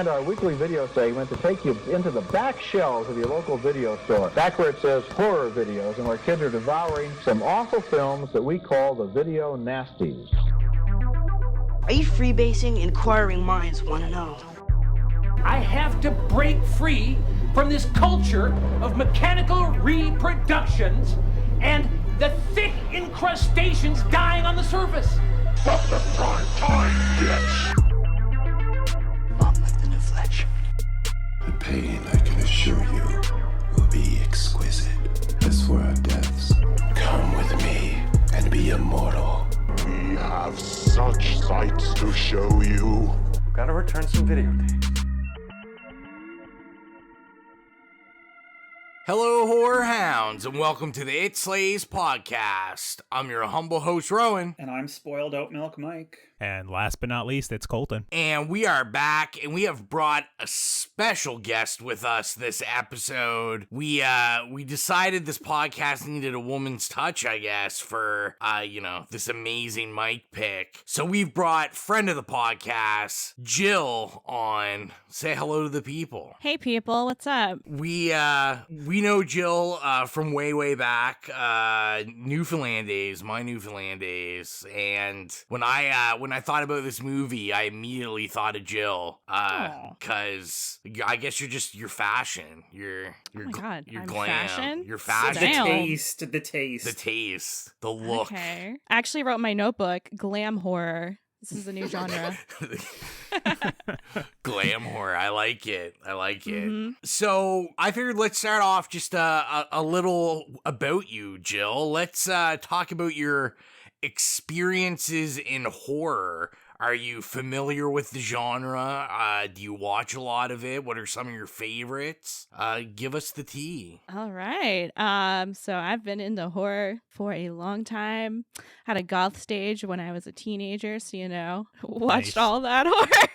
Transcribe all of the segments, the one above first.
and our weekly video segment to take you into the back shelves of your local video store, back where it says horror videos, and where kids are devouring some awful films that we call the video nasties. Are you freebasing? Inquiring minds want to know. I have to break free from this culture of mechanical reproductions and the thick incrustations dying on the surface. Fuck the prime time, bitch! Monmouth in the flesh. The pain, I can assure you, will be exquisite. As for our deaths, come with me and be immortal. We have such sights to show you. We've got to return some videotapes. Hello, horror hounds, and welcome to the It Slays podcast. I'm your humble host, Rowan. And I'm Spoiled Oat Milk Mike. And last but not least, it's Colton. And we are back, and we have brought a special guest with us this episode. We decided this podcast needed a woman's touch, I guess, for, this amazing mic pick. So we've brought friend of the podcast, Jill, on. Say hello to the people. Hey, people. What's up? We know Jill from way back, Newfoundland days, my Newfoundland days, and when I thought about this movie, I immediately thought of Jill, because I guess you're fashion, you're God, you're I'm glam, fashion? you're fashion, The taste, the look. Okay, I actually wrote in my notebook, glam horror. This is a new genre. Glam horror. I like it. Mm-hmm. So I figured let's start off just a little about you, Jill. Let's talk about your experiences in horror. Are you familiar with the genre? Do you watch a lot of it? What are some of your favorites? Give us the tea. All right. So I've been into horror for a long time. Had a goth stage when I was a teenager, so watched all that horror.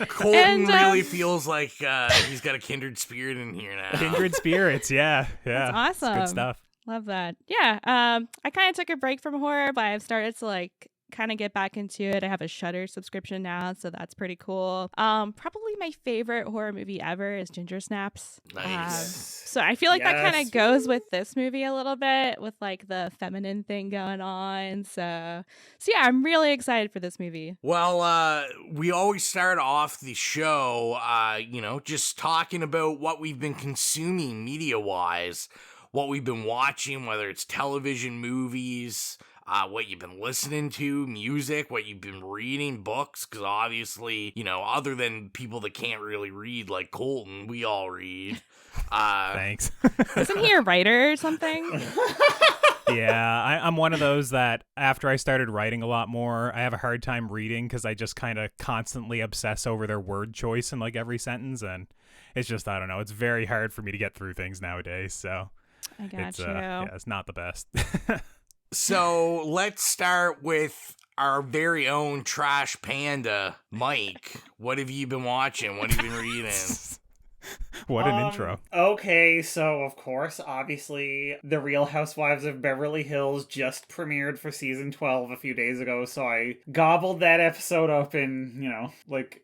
Colton really feels like he's got a kindred spirit in here now. Kindred spirits, yeah. That's awesome. It's good stuff. Love that. Yeah. I kind of took a break from horror, but I've started to kind of get back into it. I have a Shudder subscription now, so that's pretty cool. Probably my favorite horror movie ever is Ginger Snaps. Nice. So I feel like that kind of goes with this movie a little bit, with the feminine thing going on. So yeah, I'm really excited for this movie. Well, we always start off the show, just talking about what we've been consuming media-wise, what we've been watching, whether it's television, movies, what you've been listening to, music, what you've been reading, books, because obviously, other than people that can't really read like Colton, we all read. Thanks. Isn't he a writer or something? Yeah, I'm one of those that after I started writing a lot more, I have a hard time reading because I just kind of constantly obsess over their word choice in every sentence, and it's just, I don't know, it's very hard for me to get through things nowadays, so I got you. Yeah, it's not the best. So let's start with our very own trash panda, Mike. What have you been watching? What have you been reading? What an intro. Okay, so of course, obviously, The Real Housewives of Beverly Hills just premiered for season 12 a few days ago, so I gobbled that episode up in,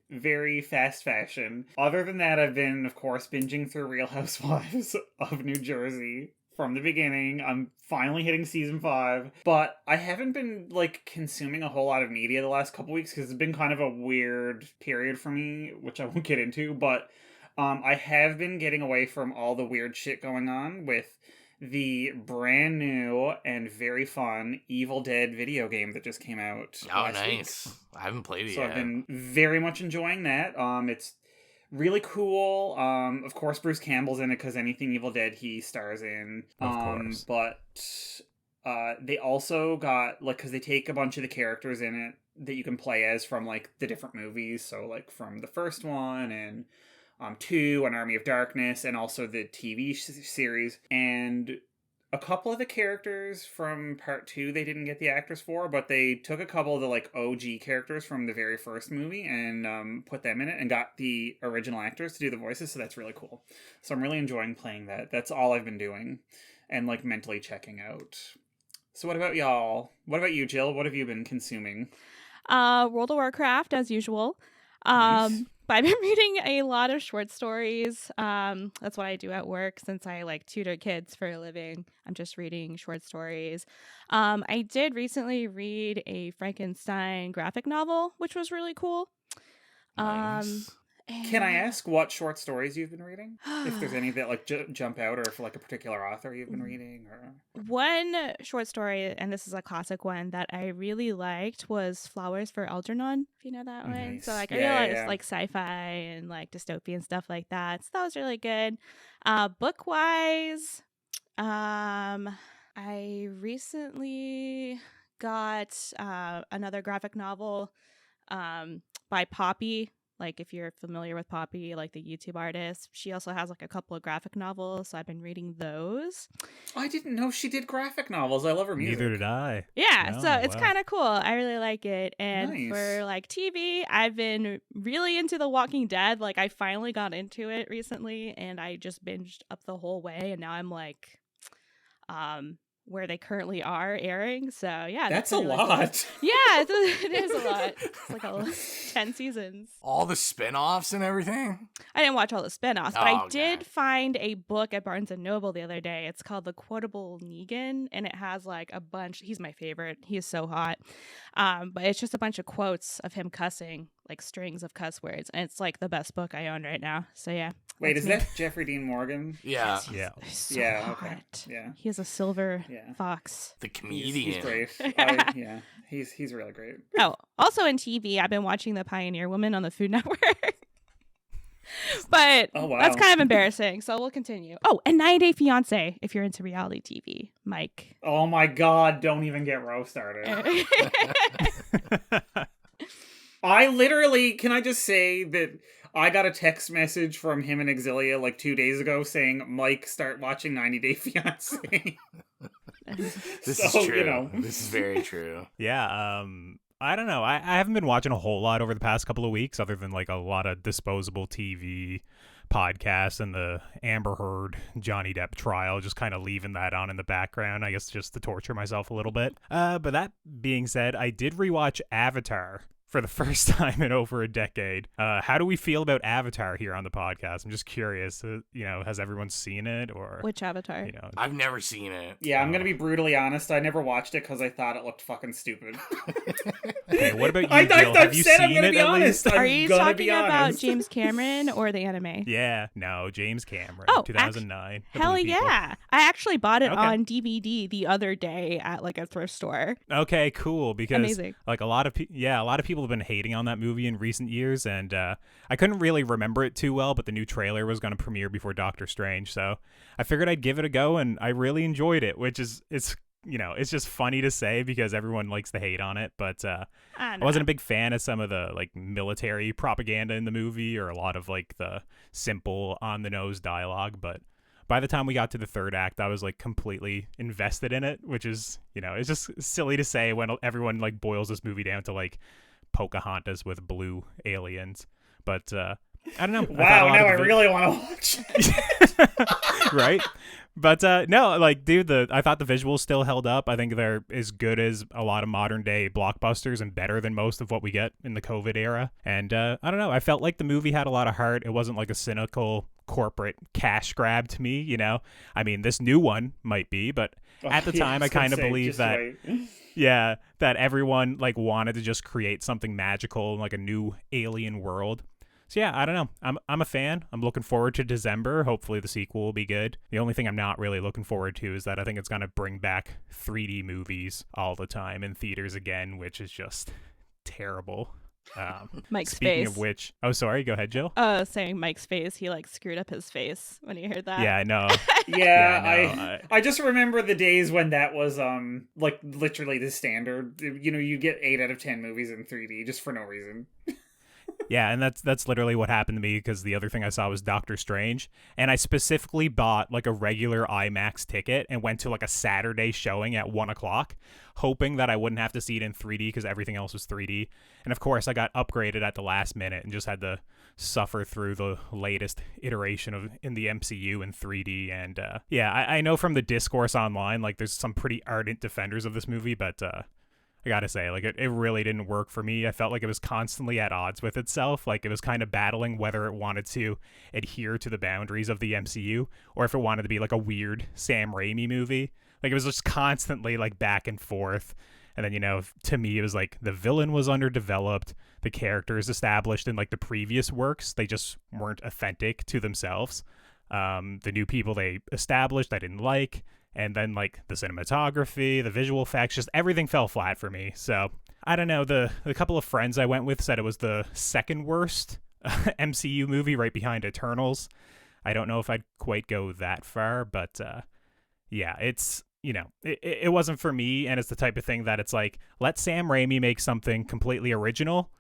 very fast fashion. Other than that, I've been, of course, binging through Real Housewives of New Jersey from the beginning. I'm finally hitting season 5, but I haven't been consuming a whole lot of media the last couple weeks because it's been kind of a weird period for me, which I won't get into, but I have been getting away from all the weird shit going on with the brand new and very fun Evil Dead video game that just came out. Oh, nice. Week. I haven't played it yet. So I've been very much enjoying that. It's really cool. Of course, Bruce Campbell's in it because anything Evil Dead he stars in. Of course. But they also got, because they take a bunch of the characters in it that you can play as from, the different movies. So, from the first one and 2 and Army of Darkness and also the TV series. And a couple of the characters from part 2 they didn't get the actors for, but they took a couple of the OG characters from the very first movie and put them in it and got the original actors to do the voices, so that's really cool. So I'm really enjoying playing that. That's all I've been doing and mentally checking out. So what about y'all? What about you, Jill? What have you been consuming? World of Warcraft as usual. Nice. but I've been reading a lot of short stories. That's what I do at work since I like tutor kids for a living. I'm just reading short stories. I did recently read a Frankenstein graphic novel, which was really cool. Nice. Can I ask what short stories you've been reading? If there's any that like jump out, or if like a particular author you've been reading, or one short story, and this is a classic one that I really liked, was Flowers for Algernon, if you know that one. Nice. So like I Yeah, really yeah. like sci-fi and like dystopian stuff like that. So that was really good. Book wise, I recently got another graphic novel by Poppy. Like, if you're familiar with Poppy, like the YouTube artist, she also has like a couple of graphic novels, so I've been reading those. I didn't know she did graphic novels. I love her music. Neither did I. Yeah, No, so it's wow. kind of cool. I really like it. And Nice. for like TV, I've been really into The Walking Dead. Like, I finally got into it recently, and I just binged up the whole way, and now I'm like, where they currently are airing. So yeah, That's a been really cool. lot. Yeah, it is a lot. It's like 10 seasons. All the spin-offs and everything? I didn't watch all the spin-offs, but I Oh, did okay. find a book at Barnes & Noble the other day. It's called The Quotable Negan, and it has like a bunch. He's my favorite. He is so hot. But it's just a bunch of quotes of him cussing, like strings of cuss words, and it's like the best book I own right now. So yeah. Wait, that's is me. that Jeffrey Dean Morgan? Yeah. Yeah. He's so Yeah, hot. okay. Yeah. He is a silver Yeah. fox. The He's comedian. great. Yeah, he's really great. Oh, also in TV, I've been watching The Pioneer Woman on the Food Network. But Oh, wow. that's kind of embarrassing, so we'll continue. Oh, and 90 Day Fiancé, if you're into reality TV, Mike. Oh my God! Don't even get Ro started. I literally, can I just say that I got a text message from him and Exilia like 2 days ago saying, Mike, start watching 90 Day Fiancé. This So, is true. you know. This is very true. Yeah, I don't know. I haven't been watching a whole lot over the past couple of weeks, other than like a lot of disposable TV podcasts and the Amber Heard Johnny Depp trial, just kind of leaving that on in the background, I guess, just to torture myself a little bit. But that being said, I did rewatch Avatar for the first time in over a decade. How do we feel about Avatar here on the podcast? I'm just curious. Has everyone seen it, or Which Avatar? I've never seen it. Yeah, I'm gonna be brutally honest. I never watched it because I thought it looked fucking stupid. Okay, what about you, I've Jill? Have you said I'm seen gonna it be at honest. least? Are I'm you gonna talking be about honest. James Cameron or the anime? Yeah, no, James Cameron, Oh, 2009. The Hell Blue People. yeah. I actually bought it Okay. on DVD the other day at like a thrift store. Okay, cool. Because Amazing. like a lot of people have been hating on that movie in recent years, and I couldn't really remember it too well. But the new trailer was going to premiere before Doctor Strange, so I figured I'd give it a go, and I really enjoyed it. Which is it's just funny to say because everyone likes to hate on it, but I wasn't a big fan of some of the like military propaganda in the movie or a lot of like the simple on the nose dialogue, but by the time we got to the third act, I was like completely invested in it, which is, it's just silly to say when everyone like boils this movie down to like Pocahontas with blue aliens. But I don't know. Wow, now I really want to watch it. Right? But no, like, dude, I thought the visuals still held up. I think they're as good as a lot of modern day blockbusters and better than most of what we get in the COVID era. And I don't know. I felt like the movie had a lot of heart. It wasn't like a cynical corporate cash grab to me, I mean, this new one might be, but at the time I kind of believed that yeah, that everyone like wanted to just create something magical, like a new alien world. So yeah, I don't know. I'm a fan. I'm looking forward to December. Hopefully the sequel will be good. The only thing I'm not really looking forward to is that I think it's going to bring back 3D movies all the time in theaters again, which is just terrible. Mike's speaking face. of which, oh sorry, go ahead, Jill. Saying Mike's face, he like screwed up his face when he heard that. Yeah, I know. I just remember the days when that was like literally the standard. You get 8 out of 10 movies in 3D just for no reason. Yeah, and that's literally what happened to me because the other thing I saw was Doctor Strange, and I specifically bought like a regular IMAX ticket and went to like a Saturday showing at 1:00, hoping that I wouldn't have to see it in 3D because everything else was 3D. And of course, I got upgraded at the last minute and just had to suffer through the latest iteration in the MCU in 3D. And yeah, I know from the discourse online, like there's some pretty ardent defenders of this movie, but I gotta say, like, it really didn't work for me. I felt like it was constantly at odds with itself. Like, it was kind of battling whether it wanted to adhere to the boundaries of the MCU or if it wanted to be like a weird Sam Raimi movie. Like, it was just constantly like back and forth. And then, to me, it was like the villain was underdeveloped. The characters established in like the previous works, they just weren't authentic to themselves. The new people they established, I didn't like. And then like the cinematography, the visual effects, just everything fell flat for me. So I don't know. The couple of friends I went with said it was the second worst MCU movie right behind Eternals. I don't know if I'd quite go that far, but yeah, it's, it wasn't for me. And it's the type of thing that it's like, let Sam Raimi make something completely original.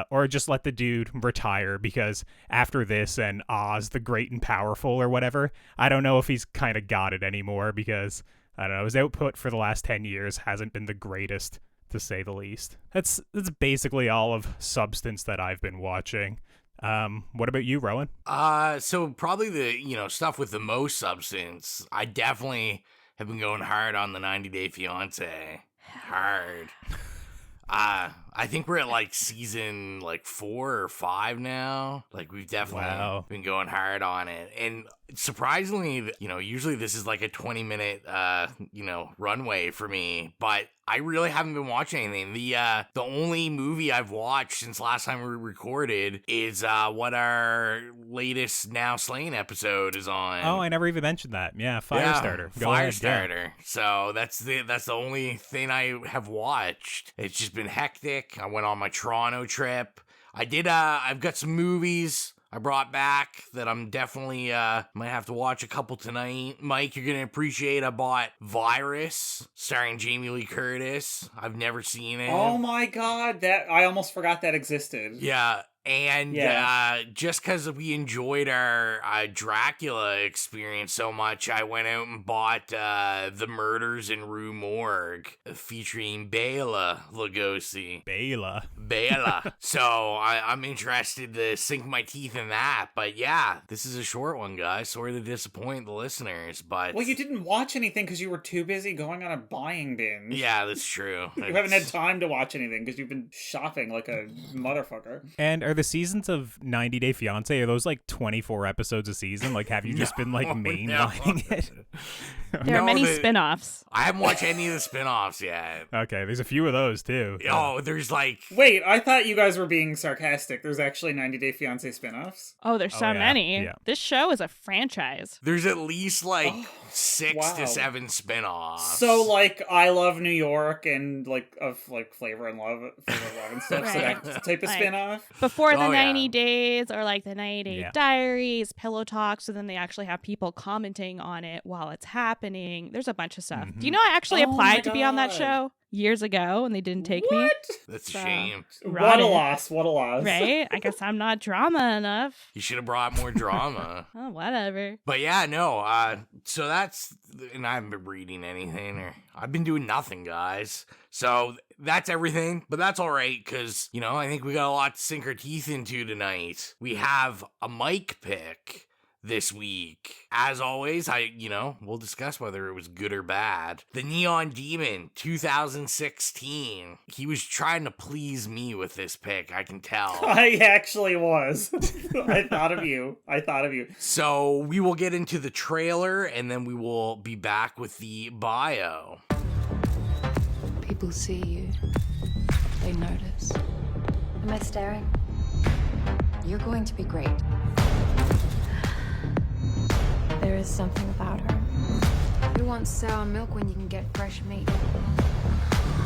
Or just let the dude retire, because after this and Oz the Great and Powerful or whatever, I don't know if he's kind of got it anymore, because I don't know, his output for the last 10 years hasn't been the greatest, to say the least. That's basically all of substance that I've been watching. What about you, Rowan? So probably the, stuff with the most substance. I definitely have been going hard on the 90 Day Fiancé. Hard. I think we're at like season 4 or 5 now. Like, we've definitely been going hard on it. And surprisingly, usually this is like a 20-minute, runway for me, but I really haven't been watching anything. The only movie I've watched since last time we recorded is what our latest Now Slain episode is on. Oh, I never even mentioned that. Yeah, Firestarter. Yeah, Firestarter. Yeah. So that's the only thing I have watched. It's just been hectic. I went on my Toronto trip. I've got some movies I brought back that I'm definitely might have to watch a couple tonight. Mike, you're gonna appreciate. I bought Virus, starring Jamie Lee Curtis. I've never seen it. Oh my god, that I almost forgot that existed. Yeah. And just because we enjoyed our Dracula experience so much, I went out and bought The Murders in Rue Morgue, featuring Bela Lugosi. Bela. So I'm interested to sink my teeth in that. But yeah, this is a short one, guys. Sorry to disappoint the listeners, but... Well, you didn't watch anything because you were too busy going on a buying binge. Yeah, that's true. You haven't had time to watch anything because you've been shopping like a motherfucker. And are the seasons of 90 Day Fiancé, are those like 24 episodes a season? Like, have you just been like mainlining it? There are many spin-offs. I haven't watched any of the spin-offs yet. Okay, there's a few of those too. Oh, there's like... Wait, I thought you guys were being sarcastic. There's actually 90 Day Fiancé spin-offs? Oh, there's so many. Yeah. This show is a franchise. There's at least like 6 to 7 spin-offs. So like I Love New York and like of like Flavor of Love and stuff. Right. So that type of spin-off. Before the 90 days, or like the 90 Day Yeah. Diaries, Pillow Talk, so then they actually have people commenting on it while it's happening. There's a bunch of stuff. Do you know I actually applied to be on that show years ago and they didn't take me? That's a shame. What a loss. Right? I guess I'm not drama enough. You should have brought more drama. Oh, whatever. But yeah, no, so that's, and I haven't been reading anything, or I've been doing nothing, guys. So that's everything, but that's all right, because, I think we got a lot to sink our teeth into tonight. We have a Mike pick this week. As always, we'll discuss whether it was good or bad. The Neon Demon, 2016. He was trying to please me with this pick, I can tell. I actually was. I thought of you. So we will get into the trailer, and then we will be back with the bio. People see you. They notice. Am I staring? You're going to be great. There is something about her. Who wants sour milk when you can get fresh meat?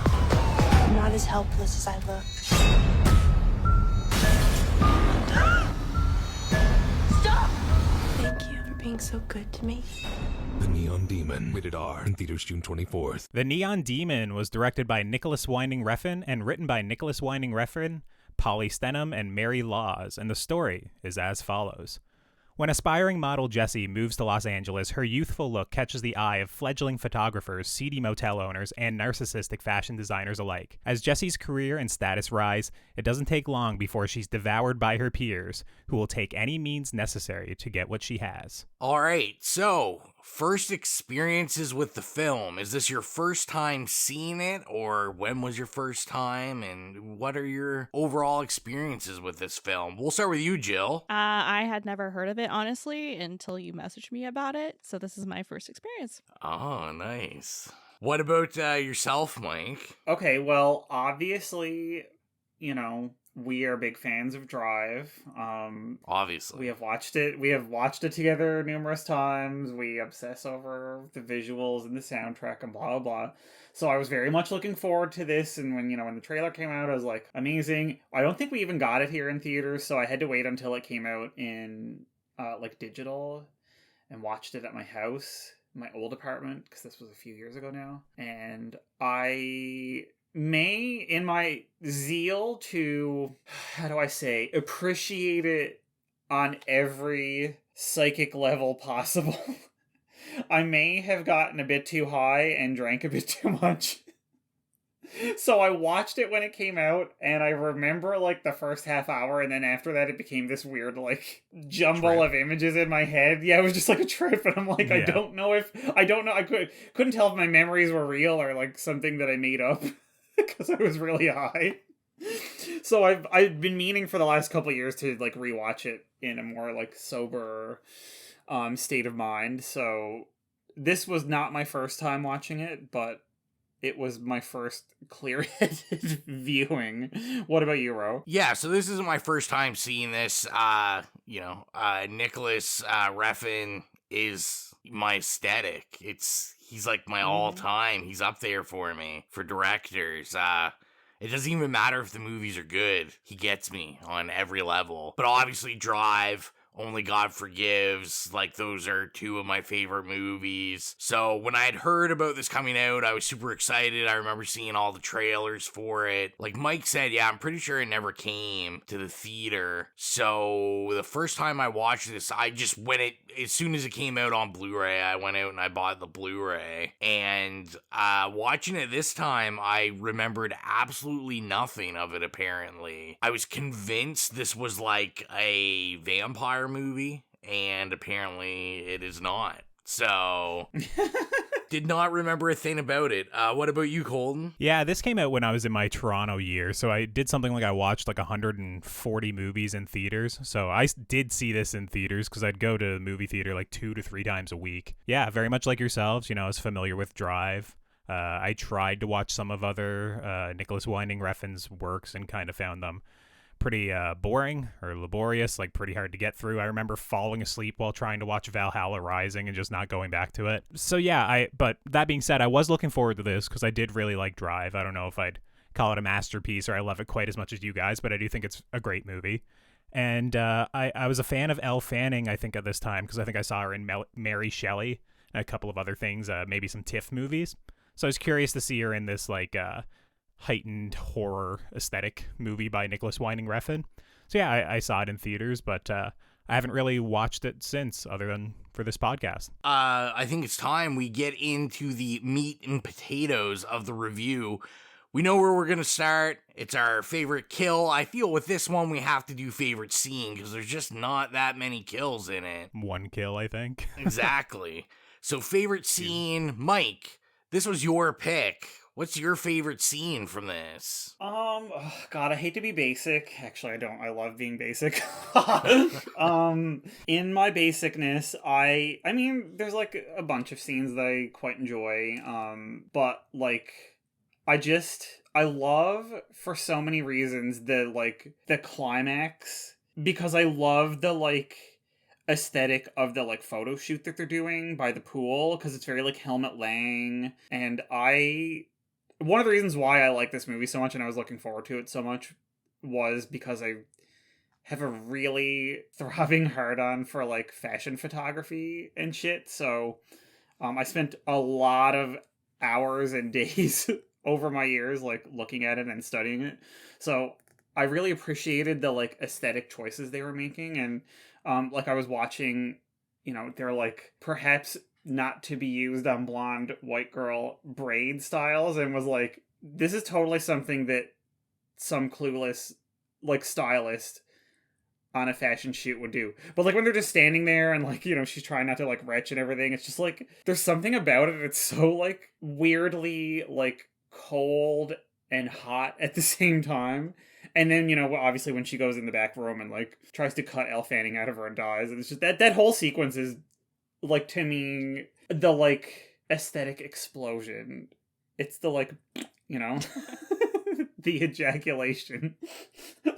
I'm not as helpless as I look. Stop! Thank you for being so good to me. The Neon Demon, rated R, in theaters June 24th. The Neon Demon was directed by Nicholas Winding Refn and written by Nicholas Winding Refn, Polly Stenham, and Mary Laws, and the story is as follows. When aspiring model Jessie moves to Los Angeles, her youthful look catches the eye of fledgling photographers, seedy motel owners, and narcissistic fashion designers alike. As Jessie's career and status rise, it doesn't take long before she's devoured by her peers, who will take any means necessary to get what she has. All right, so first experiences with the film. Is this your first time seeing it, or when was your first time, and what are your overall experiences with this film? We'll start with you, Jill. I had never heard of it, honestly, until you messaged me about it, so this is my first experience. Oh, nice. What about yourself, Mike? Okay, well, obviously, you know, we are big fans of Drive. Obviously. We have watched it together numerous times. We obsess over the visuals and the soundtrack and blah, blah, blah. So I was very much looking forward to this. And when the trailer came out, I was like, amazing. I don't think we even got it here in theaters. So I had to wait until it came out in like digital and watched it at my house, my old apartment, because this was a few years ago now. And I may, in my zeal to, how do I say, appreciate it on every psychic level possible, I may have gotten a bit too high and drank a bit too much. So I watched it when it came out, and I remember like the first half hour, and then after that it became this weird like jumble of images in my head. Yeah, it was just like a trip, and I'm like, I don't know. I couldn't tell if my memories were real or like something that I made up because I was really high. So I've been meaning for the last couple of years to like rewatch it in a more like sober state of mind. So this was not my first time watching it, but it was my first clear-headed viewing. What about you, Ro? Yeah, so this isn't my first time seeing this. Nicholas Refn is my aesthetic. He's like my all-time. He's up there for me for directors. It doesn't even matter if the movies are good. He gets me on every level. But obviously Drive, Only God Forgives, like those are two of my favorite movies. So when I had heard about this coming out, I was super excited. I remember seeing all the trailers for it. Like Mike said, yeah, I'm pretty sure it never came to the theater. So the first time I watched this, I just as soon as it came out on Blu-ray, I went out and I bought the Blu-ray. And watching it this time, I remembered absolutely nothing of it, apparently. I was convinced this was like a vampire movie, and apparently it is not. So, did not remember a thing about it. What about you, Colton? Yeah, this came out when I was in my Toronto year, so I did something like I watched like 140 movies in theaters. So I did see this in theaters because I'd go to the movie theater like 2 to 3 times a week. Yeah, very much like yourselves. I was familiar with Drive. I tried to watch some of other Nicholas Winding Refn's works and kind of found them pretty boring or laborious, like pretty hard to get through. I remember falling asleep while trying to watch Valhalla Rising and just not going back to it. So yeah, but that being said, I was looking forward to this because I did really like Drive. I don't know if I'd call it a masterpiece or I love it quite as much as you guys, but I do think it's a great movie. And I was a fan of Elle Fanning, I think, at this time, because I think I saw her in Mary Shelley and a couple of other things, maybe some TIFF movies. So I was curious to see her in this like heightened horror aesthetic movie by Nicholas Winding Refn. So yeah, I saw it in theaters, but I haven't really watched it since, other than for this podcast. I think it's time we get into the meat and potatoes of the review. We know where we're going to start. It's our favorite kill. I feel with this one we have to do favorite scene because there's just not that many kills in it. One kill, I think. Exactly. So favorite scene, Mike, this was your pick. What's your favorite scene from this? God, I hate to be basic. Actually, I don't. I love being basic. In my basicness, I mean, there's like a bunch of scenes that I quite enjoy. But like, I love, for so many reasons, the climax, because I love the like aesthetic of the like photo shoot that they're doing by the pool, because it's very like Helmut Lang, and one of the reasons why I like this movie so much and I was looking forward to it so much was because I have a really throbbing hard-on for like fashion photography and shit. So I spent a lot of hours and days over my years like looking at it and studying it. So I really appreciated the like aesthetic choices they were making. And like I was watching, they're like perhaps not to be used on blonde white girl braid styles, and was like, this is totally something that some clueless like stylist on a fashion shoot would do. But like when they're just standing there and like, you know, she's trying not to like retch and everything, it's just like there's something about it. It's so like weirdly like cold and hot at the same time. And then, you know, obviously when she goes in the back room and like tries to cut Elle Fanning out of her and dies, and it's just that whole sequence is like, to me, the like aesthetic explosion. It's the like, you know, the ejaculation.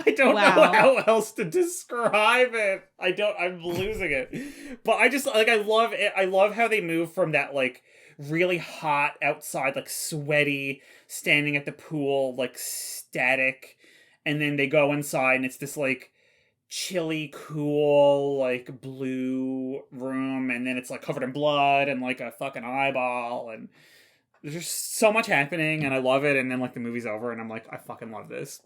I don't know how else to describe it. I'm losing it. But I just like, I love it. I love how they move from that like really hot outside, like sweaty, standing at the pool, like static. And then they go inside and it's this like chilly, cool, like blue room. And then it's like covered in blood and like a fucking eyeball. And there's just so much happening and I love it. And then like the movie's over and I'm like, I fucking love this.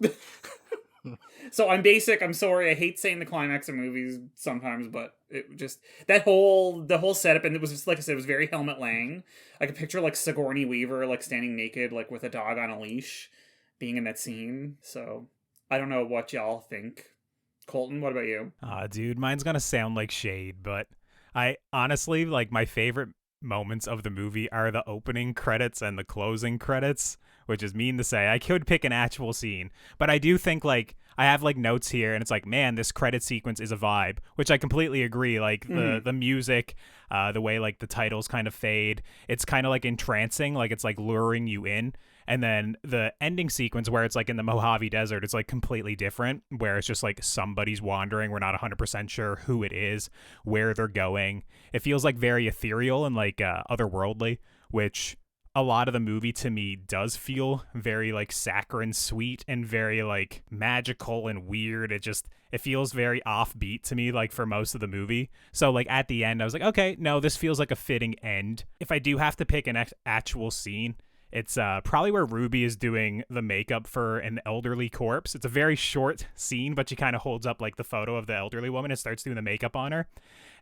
So I'm basic. I'm sorry. I hate saying the climax of movies sometimes, but it just, the whole setup. And it was just, like I said, it was very Helmut Lang. I could picture like Sigourney Weaver, like standing naked, like with a dog on a leash being in that scene. So I don't know what y'all think. Colton, what about you? Dude, mine's gonna sound like shade, but I honestly, like, my favorite moments of the movie are the opening credits and the closing credits, which is mean to say. I could pick an actual scene, but I do think, like, I have, like, notes here, and it's like, man, this credit sequence is a vibe, which I completely agree. Like, the music, the way, like, the titles kind of fade, it's kind of, like, entrancing, like, it's, like, luring you in. And then the ending sequence where it's like in the Mojave Desert, it's like completely different, where it's just like somebody's wandering. We're not 100% sure who it is, where they're going. It feels like very ethereal and like otherworldly, which a lot of the movie to me does feel very like saccharine sweet and very like magical and weird. It feels very offbeat to me, like for most of the movie. So like at the end, I was like, okay, no, this feels like a fitting end. If I do have to pick an actual scene, it's probably where Ruby is doing the makeup for an elderly corpse. It's a very short scene, but she kind of holds up like the photo of the elderly woman and starts doing the makeup on her.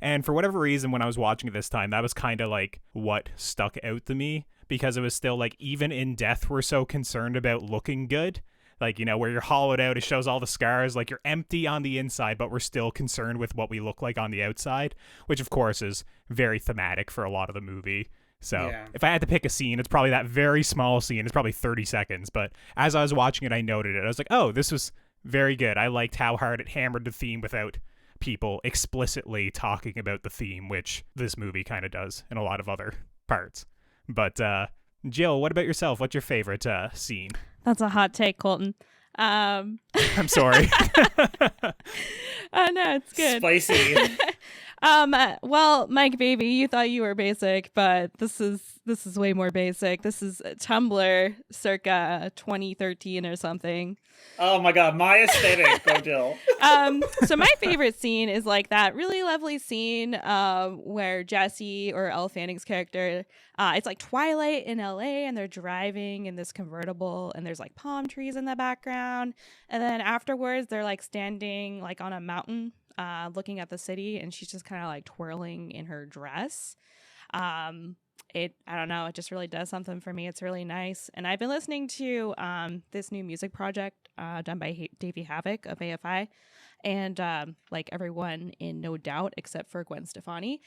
And for whatever reason, when I was watching it this time, that was kind of like what stuck out to me, because it was still like, even in death, we're so concerned about looking good. Like, you know, where you're hollowed out, it shows all the scars, like you're empty on the inside, but we're still concerned with what we look like on the outside, which of course is very thematic for a lot of the movie. So if I had to pick a scene, it's probably that very small scene. It's probably 30 seconds. But as I was watching it, I noted it. I was like, oh, this was very good. I liked how hard it hammered the theme without people explicitly talking about the theme, which this movie kind of does in a lot of other parts. But Jill, what about yourself? What's your favorite scene? That's a hot take, Colton. I'm sorry. Oh, no, it's good. Spicy. Well, Mike Baby, you thought you were basic, but this is way more basic. This is Tumblr circa 2013 or something. Oh my god, my aesthetic, go Jill. So my favorite scene is like that really lovely scene where Jesse, or Elle Fanning's character, it's like twilight in LA and they're driving in this convertible and there's like palm trees in the background, and then afterwards they're like standing like on a mountain looking at the city, and she's just kind of like twirling in her dress. I don't know, it just really does something for me. It's really nice. And I've been listening to this new music project done by Davey Havoc of AFI, and like everyone in No Doubt except for Gwen Stefani,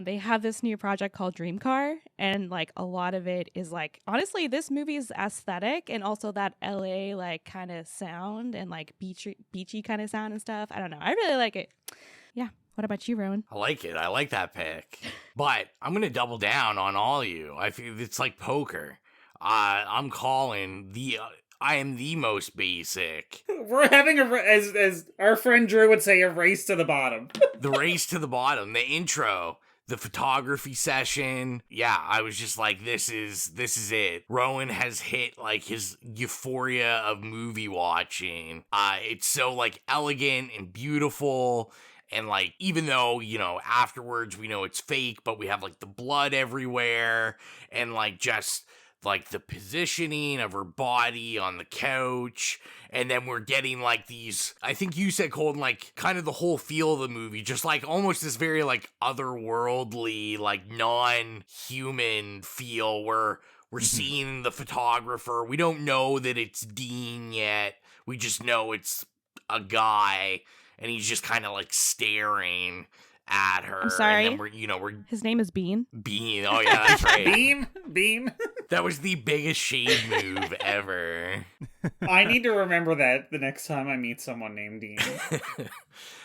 they have this new project called Dream Car, and like a lot of it is like, honestly, this movie's aesthetic and also that LA like kind of sound and like beachy kind of sound and stuff. I don't know, I really like it. Yeah. What about you, Rowan? I like it. I like that pick. But I'm going to double down on all of you. I feel it's like poker. I'm calling I am the most basic. We're having as our friend Drew would say, a race to the bottom. The race to the bottom. The intro. The photography session. Yeah, I was just like, this is it. Rowan has hit like his euphoria of movie watching. It's so like elegant and beautiful. And, like, even though, you know, afterwards we know it's fake, but we have, like, the blood everywhere. And, like, just, like, the positioning of her body on the couch. And then we're getting, like, these, I think you said, Colton, like, kind of the whole feel of the movie. Just, like, almost this very, like, otherworldly, like, non-human feel where we're seeing the photographer. We don't know that it's Dean yet. We just know it's a guy. and he's just kind of like staring at her. I'm sorry. And then we're His name is Bean. Bean. Oh yeah, that's right. Beam. That was the biggest shade move ever. I need to remember that the next time I meet someone named Dean.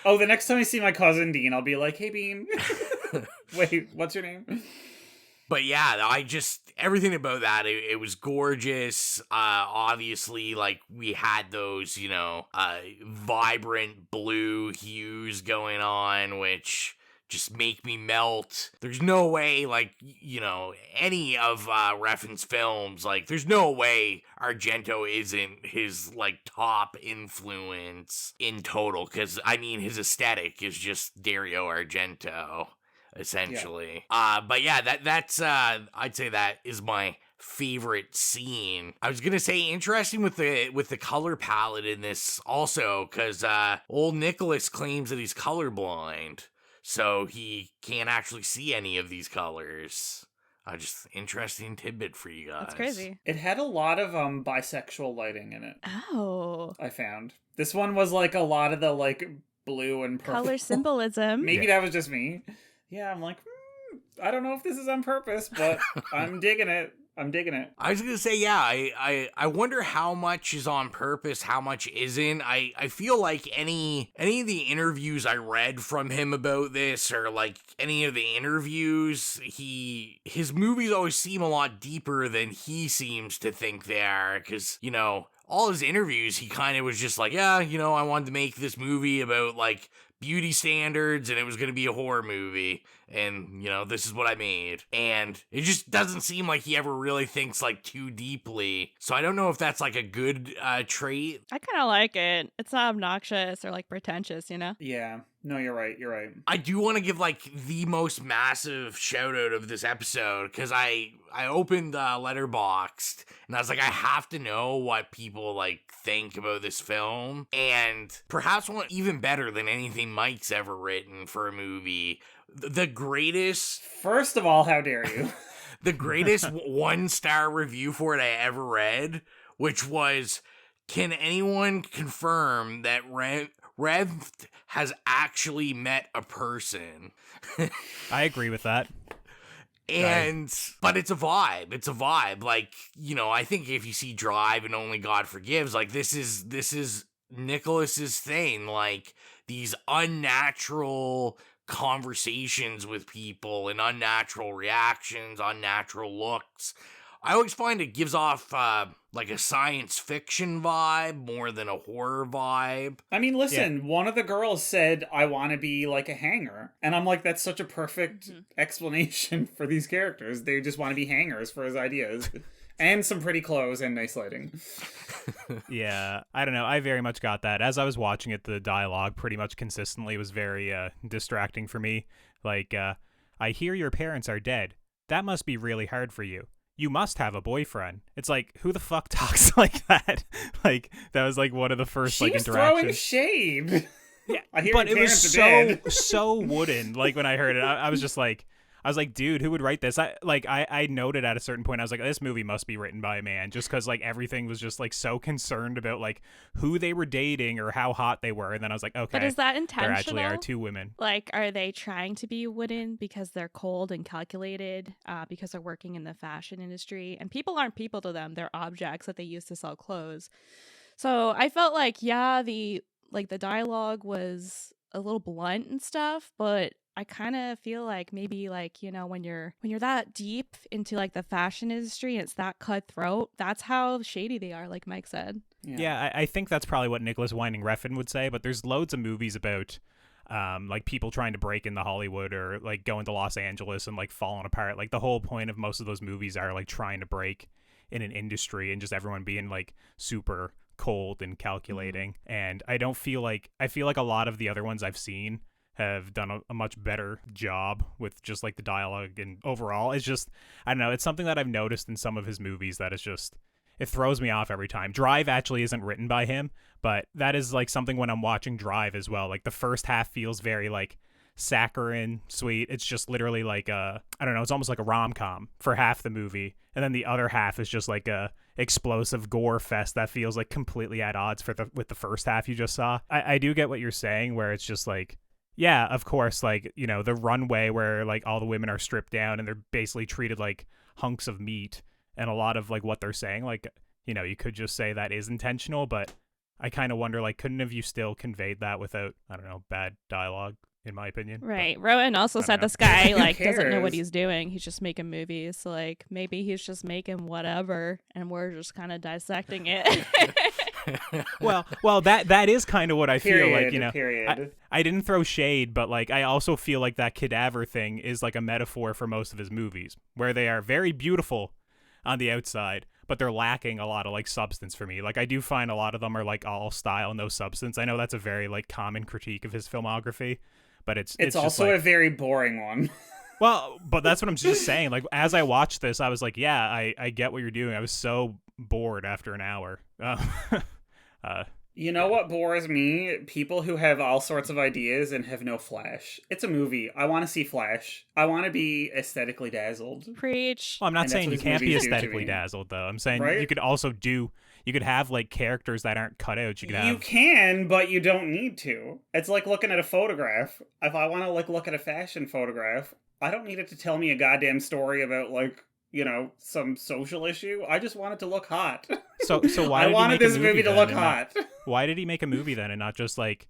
The next time I see my cousin Dean, I'll be like, "Hey, Bean." Wait, what's your name? But yeah, everything about that, it was gorgeous. Obviously, like, we had those, vibrant blue hues going on, which just make me melt. There's no way, like, any of Refn's films, like, there's no way Argento isn't his, like, top influence in total, because, I mean, his aesthetic is just Dario Argento, essentially. Yeah. But yeah, that's I'd say that is my favorite scene. I was gonna say interesting with the color palette in this also, because old Nicholas claims that he's colorblind, so he can't actually see any of these colors. Just interesting tidbit for you guys. That's crazy. It had a lot of bisexual lighting in it. Oh. I found this one was like a lot of the like blue and purple color symbolism. Maybe that was just me. Yeah, I'm like, I don't know if this is on purpose, but I'm digging it. I was gonna say, yeah, I wonder how much is on purpose, how much isn't. I feel like any of the interviews I read from him about this, or like any of the interviews, his movies always seem a lot deeper than he seems to think they are, because, all his interviews, he kind of was just like, yeah, I wanted to make this movie about, like, beauty standards, and it was going to be a horror movie, and, this is what I made. And it just doesn't seem like he ever really thinks, like, too deeply. So I don't know if that's, like, a good trait. I kind of like it. It's not obnoxious or, like, pretentious, Yeah. No, you're right. I do want to give, like, the most massive shout-out of this episode, because I opened Letterboxd, and I was like, I have to know what people, like, think about this film. And perhaps one even better than anything Mike's ever written for a movie, the greatest... First of all, how dare you? The greatest 1-star review for it I ever read, which was, can anyone confirm that Rev has actually met a person? I agree with that. But it's a vibe. Like, I think if you see Drive and Only God Forgives, like, this is Nicholas's thing. Like, these unnatural conversations with people and unnatural reactions, unnatural looks. I always find it gives off like a science fiction vibe more than a horror vibe. I mean, listen, one of the girls said, I want to be like a hanger. And I'm like, that's such a perfect explanation for these characters. They just want to be hangers for his ideas. And some pretty clothes and nice lighting. Yeah, I don't know. I very much got that. As I was watching it, the dialogue pretty much consistently was very distracting for me. Like, I hear your parents are dead. That must be really hard for you. You must have a boyfriend. It's like, who the fuck talks like that? Like, that was like one of the first like interactions. Throwing shade. Yeah, I hear but your it was parents are dead. so wooden. Like when I heard it, I was just like, dude, who would write this? I noted at a certain point, I was like, this movie must be written by a man, just because like everything was just like so concerned about like who they were dating or how hot they were, and then I was like, okay, but is that intentional? There actually are two women. Like, are they trying to be wooden because they're cold and calculated, because they're working in the fashion industry, and people aren't people to them; they're objects that they use to sell clothes. So I felt like, yeah, the dialogue was a little blunt and stuff, but I kind of feel like maybe like, when you're that deep into like the fashion industry and it's that cutthroat, that's how shady they are, like Mike said. Yeah, I think that's probably what Nicholas Winding Refn would say, but there's loads of movies about like people trying to break into Hollywood or like going to Los Angeles and like falling apart. Like the whole point of most of those movies are like trying to break in an industry and just everyone being like super cold and calculating. And I feel like a lot of the other ones I've seen have done a much better job with just like the dialogue, and overall it's just, I don't know, it's something that I've noticed in some of his movies that is just, it throws me off every time. Drive actually isn't written by him, but that is like something when I'm watching Drive as well. Like the first half feels very like saccharine, sweet. It's just literally like I don't know, it's almost like a rom-com for half the movie, and then the other half is just like explosive gore fest that feels like completely at odds with the first half you just saw. I do get what you're saying, where it's just like, yeah, of course, like, you know, the runway where like all the women are stripped down and they're basically treated like hunks of meat, and a lot of like what they're saying, like, you know, you could just say that is intentional, but I kind of wonder, like, couldn't have you still conveyed that without, I don't know, bad dialogue, in my opinion? Right. But, Rowan also said know. this guy like doesn't know cares? what he's doing. He's just making movies. So like maybe he's just making whatever and we're just kind of dissecting it. well, that is kind of what I feel like, you know. Period. I didn't throw shade, but like I also feel like that cadaver thing is like a metaphor for most of his movies, where they are very beautiful on the outside, but they're lacking a lot of like substance for me. Like I do find a lot of them are like all style, no substance. I know that's a very like common critique of his filmography, but it's also just, like, a very boring one. Well, but that's what I'm just saying. Like as I watched this, I was like, yeah, I get what you're doing. I was so bored after an hour. You know what bores me? People who have all sorts of ideas and have no flash. It's a movie. I want to see flash. I want to be aesthetically dazzled. Preach. Well, I'm not And saying that's you what can't be movies do to aesthetically me. dazzled, though. I'm saying Right? you could also you could have like characters that aren't cut out. You could have. You can, but you don't need to. It's like looking at a photograph. If I want to like look at a fashion photograph, I don't need it to tell me a goddamn story about like, you know, some social issue. I just want it to look hot. So why I did wanted he make this a movie to then look and not- hot. Why did he make a movie then and not just like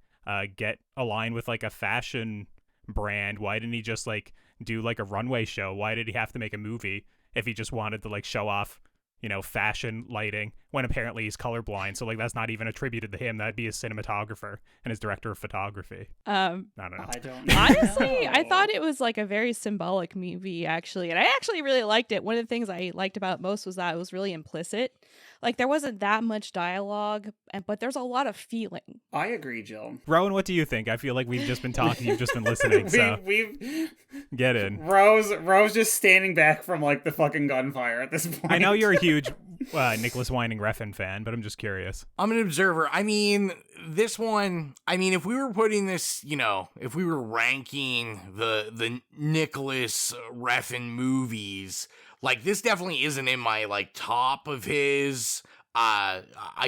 get aligned with like a fashion brand? Why didn't he just like do like a runway show? Why did he have to make a movie if he just wanted to like show off, you know, fashion lighting when apparently he's colorblind? So like that's not even attributed to him. That'd be his cinematographer and his director of photography. I don't know. I don't know. Honestly, I thought it was like a very symbolic movie, actually. And I actually really liked it. One of the things I liked about it most was that it was really implicit. Like, there wasn't that much dialogue, but there's a lot of feeling. I agree, Jill. Rowan, what do you think? I feel like we've just been talking. You've just been listening. So we've get in. Rose just standing back from like the fucking gunfire at this point. I know you're a huge Nicholas Winding Refn fan, but I'm just curious. I'm an observer. I mean, this one, I mean, if we were putting this, you know, if we were ranking the Nicholas Refn movies, like, this definitely isn't in my, like, top of his. I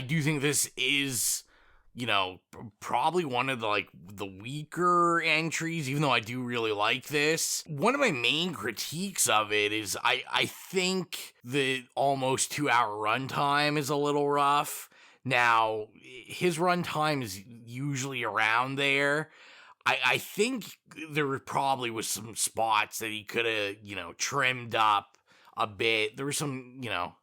do think this is, you know, probably one of the, like, the weaker entries, even though I do really like this. One of my main critiques of it is I think the almost 2-hour runtime is a little rough. Now, his runtime is usually around there. I think there probably was some spots that he could have, you know, trimmed up a bit. There was some, you know,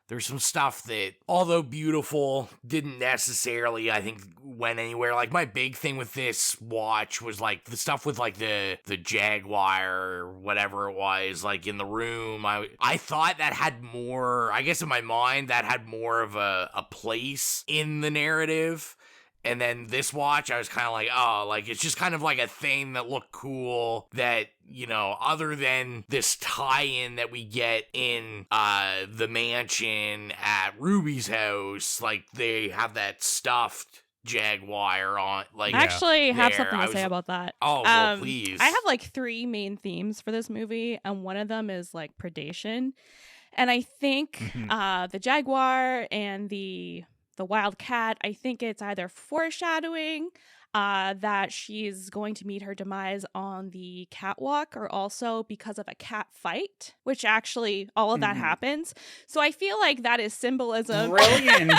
there's some stuff that, although beautiful, didn't necessarily, I think, went anywhere. Like, my big thing with this watch was, like, the stuff with, like, the Jaguar or whatever it was, like, in the room. I thought that had more, I guess in my mind, that had more of a place in the narrative. And then this watch, I was kind of like, oh, like, it's just kind of like a thing that looked cool that, you know, other than this tie-in that we get in the mansion at Ruby's house, like, they have that stuffed Jaguar on, like, I actually have there. something to say about that. Oh, well, please. I have like 3 main themes for this movie, and one of them is like predation. And I think the Jaguar and the wild cat, I think it's either foreshadowing that she's going to meet her demise on the catwalk, or also because of a cat fight, which actually all of that happens. So I feel like that is symbolism. Brilliant.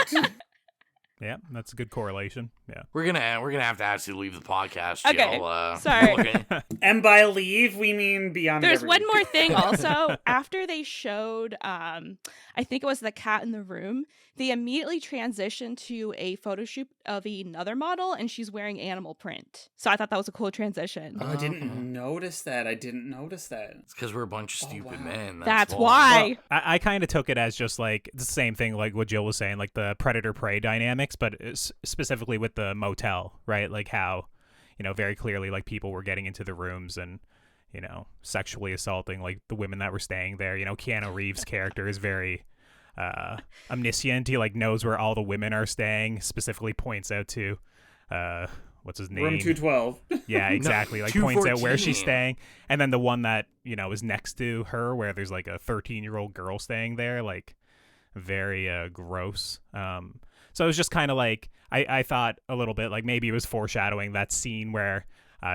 Yeah, that's a good correlation. Yeah. We're gonna have to actually leave the podcast, Okay, Jill. sorry. Okay. And by leave, we mean beyond. There's every- one more thing also. After they showed, I think it was the cat in the room, they immediately transitioned to a photo shoot of another model, and she's wearing animal print. So I thought that was a cool transition. Oh, I didn't notice that. It's because we're a bunch of stupid men. That's why. Well, I kind of took it as just like the same thing, like what Jill was saying, like the predator-prey dynamics, but specifically with the motel, right? Like how, you know, very clearly, like people were getting into the rooms and, you know, sexually assaulting like the women that were staying there. You know, Keanu Reeves' character is very omniscient. He like knows where all the women are staying, specifically points out to what's his name? Room 212. Yeah, exactly. No, like points out where she's 214. staying. And then the one that, you know, is next to her where there's like a 13-year-old girl staying there, like very gross. So it was just kind of like, I thought a little bit like maybe it was foreshadowing that scene where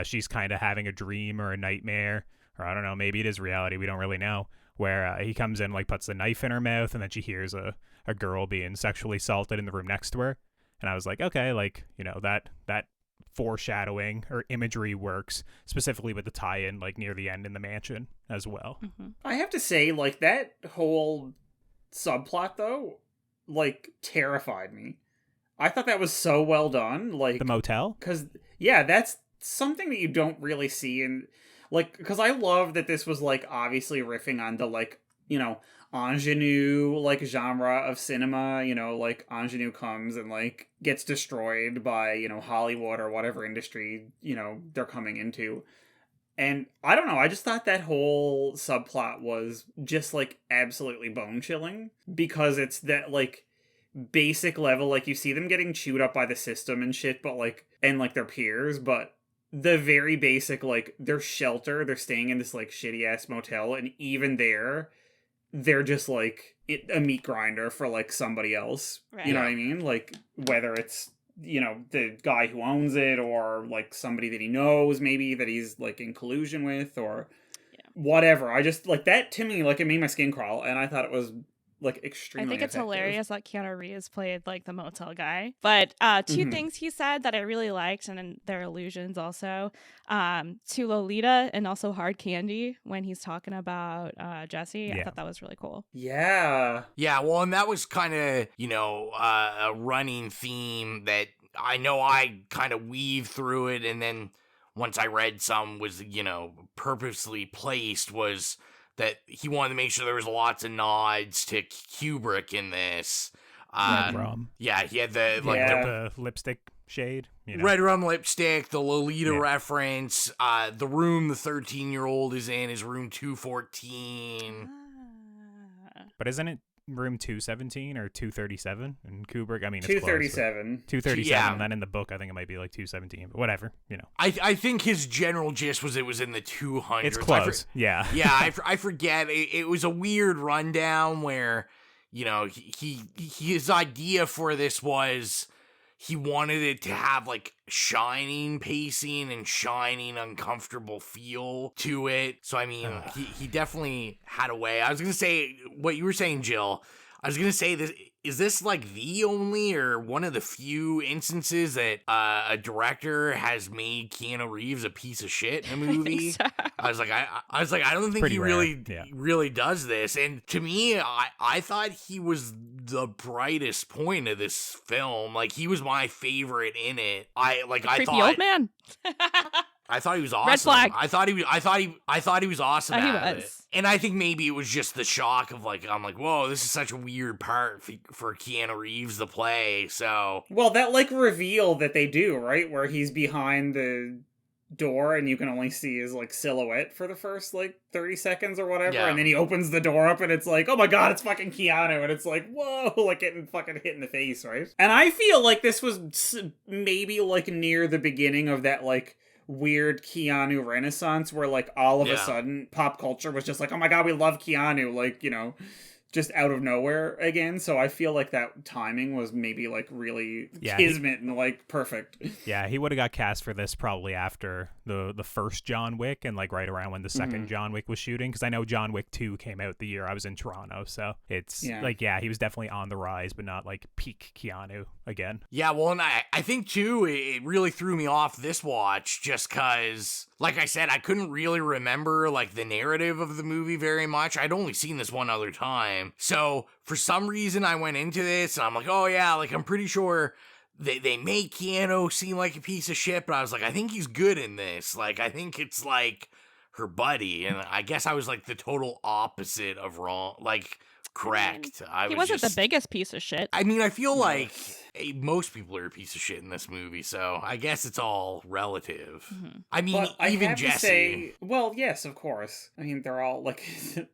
she's kind of having a dream or a nightmare, or I don't know, maybe it is reality, we don't really know, where he comes in, like puts the knife in her mouth, and then she hears a girl being sexually assaulted in the room next to her. And I was like, okay, like, you know, that foreshadowing or imagery works, specifically with the tie-in like near the end in the mansion as well. I have to say, like, that whole subplot though, like, terrified me. I thought that was so well done. Like, the motel? Because, yeah, that's something that you don't really see in, like, because I love that this was, like, obviously riffing on the, like, you know, ingenue, like, genre of cinema, you know, like, ingenue comes and, like, gets destroyed by, you know, Hollywood or whatever industry, you know, they're coming into. And I don't know, I just thought that whole subplot was just, like, absolutely bone-chilling, because it's that, like, basic level, like, you see them getting chewed up by the system and shit, but, like, and, like, their peers, but the very basic, like, their shelter, they're staying in this, like, shitty-ass motel, and even there, they're just, like, a meat grinder for, like, somebody else. Right. You know what I mean? Like, whether it's, you know, the guy who owns it, or, like, somebody that he knows, maybe, that he's, like, in collusion with, or whatever. I just, like, that, to me, like, it made my skin crawl, and I thought it was, like, extremely I think it's effective. hilarious that Keanu Reeves played, like, the motel guy. But two things he said that I really liked, and then their allusions also, to Lolita and also Hard Candy when he's talking about Jesse. I thought that was really cool. Yeah. Yeah, well, and that was kind of, you know, a running theme that I know I kind of weave through it, and then once I read some was, you know, purposely placed, was that he wanted to make sure there was lots of nods to Kubrick in this. Red rum. Yeah, he had the the lipstick shade. You know? Red rum lipstick, the Lolita reference. The room the 13-year-old is in is room 214. But isn't it room 217 or 237 in Kubrick? I mean, it's 237. 237. Yeah. And then in the book, I think it might be like 217. But whatever, you know. I think his general gist was it was in the 200s. It's close. Yeah. I forget. It was a weird rundown where, you know, his idea for this was he wanted it to have like shining pacing and shining uncomfortable feel to it. So I mean, he definitely had a way. I was gonna say what you were saying, Jill. I was gonna say this. Is this like the only or one of the few instances that a director has made Keanu Reeves a piece of shit in a movie? I was like, I don't think he really does this. And to me, I thought he was the brightest point of this film. Like, he was my favorite in it. Creepy old man. I thought he was awesome. Red flag. I thought he was awesome He at was. it. And I think maybe it was just the shock of like, I'm like, whoa, this is such a weird part for Keanu Reeves to play. So, well, that like reveal that they do, right, where he's behind the door and you can only see his like silhouette for the first like 30 seconds or whatever, and then he opens the door up and it's like, oh my god, it's fucking Keanu, and it's like, whoa, like getting fucking hit in the face, right? And I feel like this was maybe like near the beginning of that like weird Keanu renaissance where like all of a sudden pop culture was just like, oh my god, we love Keanu, like, you know, just out of nowhere again. So I feel like that timing was maybe like really kismet and like perfect. Yeah, he would have got cast for this probably after the first John Wick and like right around when the second John Wick was shooting, because I know John Wick 2 came out the year I was in Toronto, so it's like, he was definitely on the rise, but not like peak Keanu again. Yeah, well, and I think too, it really threw me off this watch just because, like I said, I couldn't really remember like the narrative of the movie very much. I'd only seen this one other time. So for some reason I went into this and I'm like, oh yeah, like I'm pretty sure they make Keanu seem like a piece of shit, but I was like, I think he's good in this. Like, I think it's like her buddy. And I guess I was like the total opposite of wrong. Like, correct. He wasn't the biggest piece of shit. I mean, I feel like most people are a piece of shit in this movie, so I guess it's all relative. I mean, but even I have Jessie. to say, well, yes, of course. I mean, they're all like,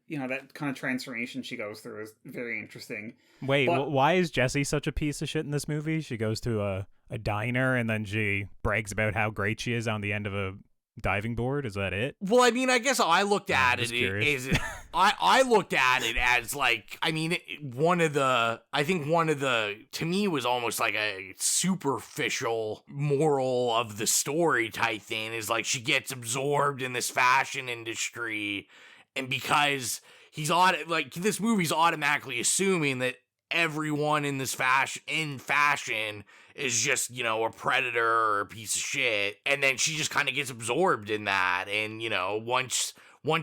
you know, that kind of transformation she goes through is very interesting. Wait, why is Jessie such a piece of shit in this movie? She goes to a diner and then she brags about how great she is on the end of a diving board. Is that it? Well, I mean, I guess I looked at it is I looked at it as like, I mean, to me was almost like a superficial moral of the story type thing, is like she gets absorbed in this fashion industry, and because this movie's automatically assuming that everyone in this fashion is just, you know, a predator or a piece of shit, and then she just kind of gets absorbed in that, and, you know, once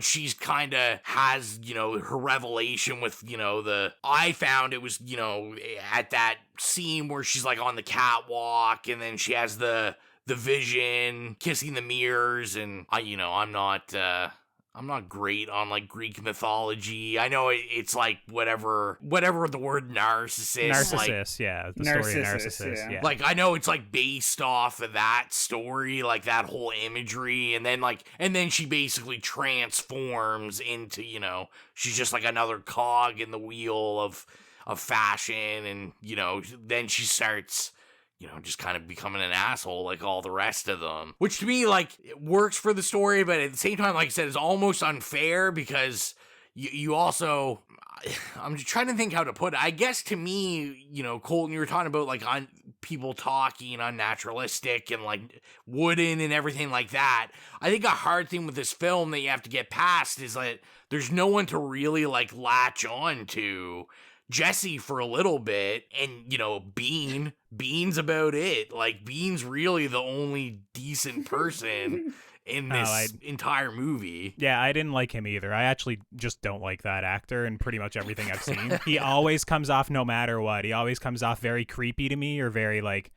she's kind of has, you know, her revelation with, you know, I found it was, you know, at that scene where she's like on the catwalk, and then she has the vision kissing the mirrors, and I'm not great on like Greek mythology. I know it's like whatever the word narcissist. Like, yeah, the story of Narcissus. Yeah. Like, I know it's like based off of that story, like that whole imagery, and then she basically transforms into, you know, she's just like another cog in the wheel of fashion, and, you know, then she starts, you know, just kind of becoming an asshole like all the rest of them. Which to me, like, it works for the story, but at the same time, like I said, it's almost unfair because you also... I'm just trying to think how to put it. I guess to me, you know, Colton, you were talking about, like, on people talking unnaturalistic and, like, wooden and everything like that. I think a hard thing with this film that you have to get past is that there's no one to really, like, latch on to. Jesse for a little bit, and, you know, Bean's about it. Like, Bean's really the only decent person in this entire movie. Yeah, I didn't like him either. I actually just don't like that actor in pretty much everything I've seen. He always comes off, no matter what, he always comes off very creepy to me, or very, like,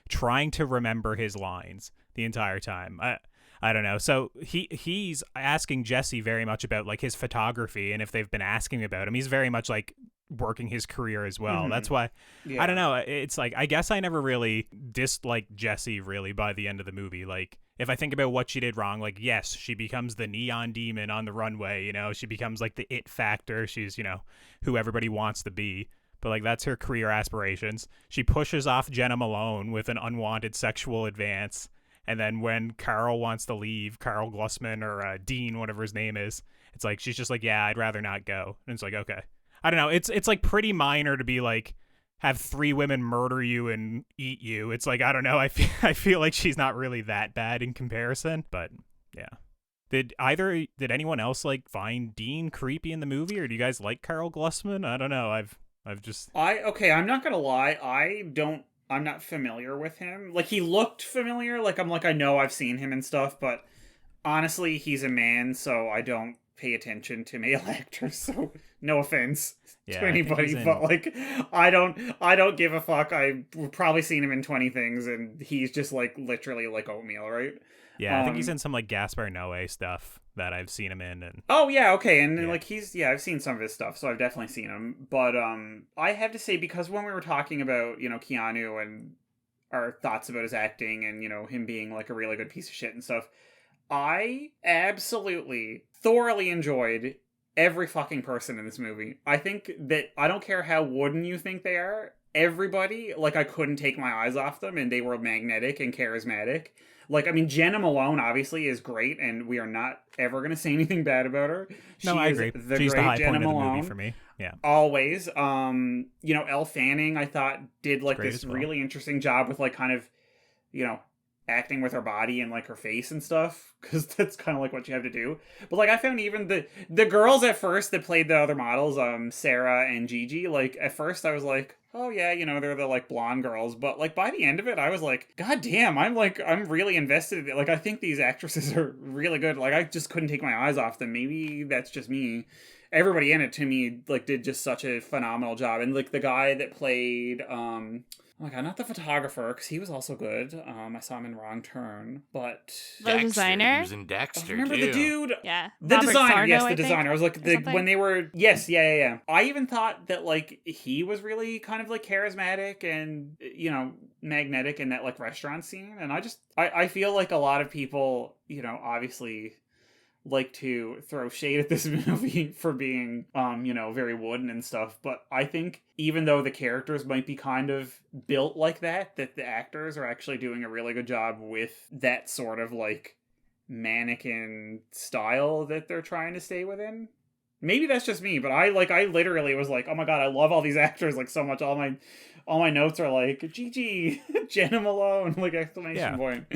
trying to remember his lines the entire time. I don't know. So he's asking Jesse very much about, like, his photography, and if they've been asking about him, he's very much, like, working his career as well. Mm-hmm. That's why I don't know, it's like, I guess I never really disliked Jessie really by the end of the movie. Like, if I think about what she did wrong, like, yes, she becomes the neon demon on the runway, you know, she becomes like the it factor, she's, you know, who everybody wants to be, but like, that's her career aspirations. She pushes off Jenna Malone with an unwanted sexual advance, and then when Carl wants to leave, Carl Glussman, or Dean, whatever his name is, it's like, she's just like, yeah, I'd rather not go. And it's like, okay, I don't know. It's like pretty minor to be like, have 3 women murder you and eat you. It's like, I don't know. I feel like she's not really that bad in comparison. But yeah. Did anyone else like find Dean creepy in the movie, or do you guys like Carl Glussman? I don't know. I'm not gonna lie. I'm not familiar with him. Like, he looked familiar. Like, I know I've seen him and stuff, but honestly, he's a man, so I don't pay attention to male actors, so no offense to anybody, but like, I don't give a fuck. I've probably seen him in 20 things, and he's just like literally like oatmeal, right? Yeah, I think he's in some like Gaspar Noé stuff that I've seen him in. And oh yeah, okay, and like I've seen some of his stuff, so I've definitely seen him. But I have to say, because when we were talking about, you know, Keanu and our thoughts about his acting, and, you know, him being like a really good piece of shit and stuff, I absolutely thoroughly enjoyed every fucking person in this movie. I think that, I don't care how wooden you think they are, everybody, like, I couldn't take my eyes off them, and they were magnetic and charismatic. Like, I mean, Jenna Malone obviously is great, and we are not ever going to say anything bad about her. I agree. She's the high point of the movie for me. Yeah. Always. You know, Elle Fanning, I thought, did like this really interesting job with, like, kind of, you know, acting with her body and like her face and stuff, because that's kind of like what you have to do. But like, I found even the girls at first that played the other models, Sarah and Gigi, like, at first I was like, oh yeah, you know, they're the like blonde girls, but like by the end of it I was like, god damn, I'm really invested in it. Like, I think these actresses are really good. Like, I just couldn't take my eyes off them. Maybe that's just me. Everybody in it, to me, like, did just such a phenomenal job. And like, the guy that played oh my god, not the photographer, because he was also good. I saw him in Wrong Turn, but the designer. He was in Dexter. Remember the dude? Yeah, the Robert designer. Sarno, Yes, the designer. I was like, when they were. Yes, yeah. I even thought that like he was really kind of like charismatic and, you know, magnetic in that like restaurant scene. And I feel like a lot of people, you know, obviously like to throw shade at this movie for being, you know, very wooden and stuff. But I think even though the characters might be kind of built like that the actors are actually doing a really good job with that sort of like mannequin style that they're trying to stay within. Maybe that's just me, but I literally was like, oh my god, I love all these actors like so much. All my notes are like Gigi, Jenna Malone, like exclamation point.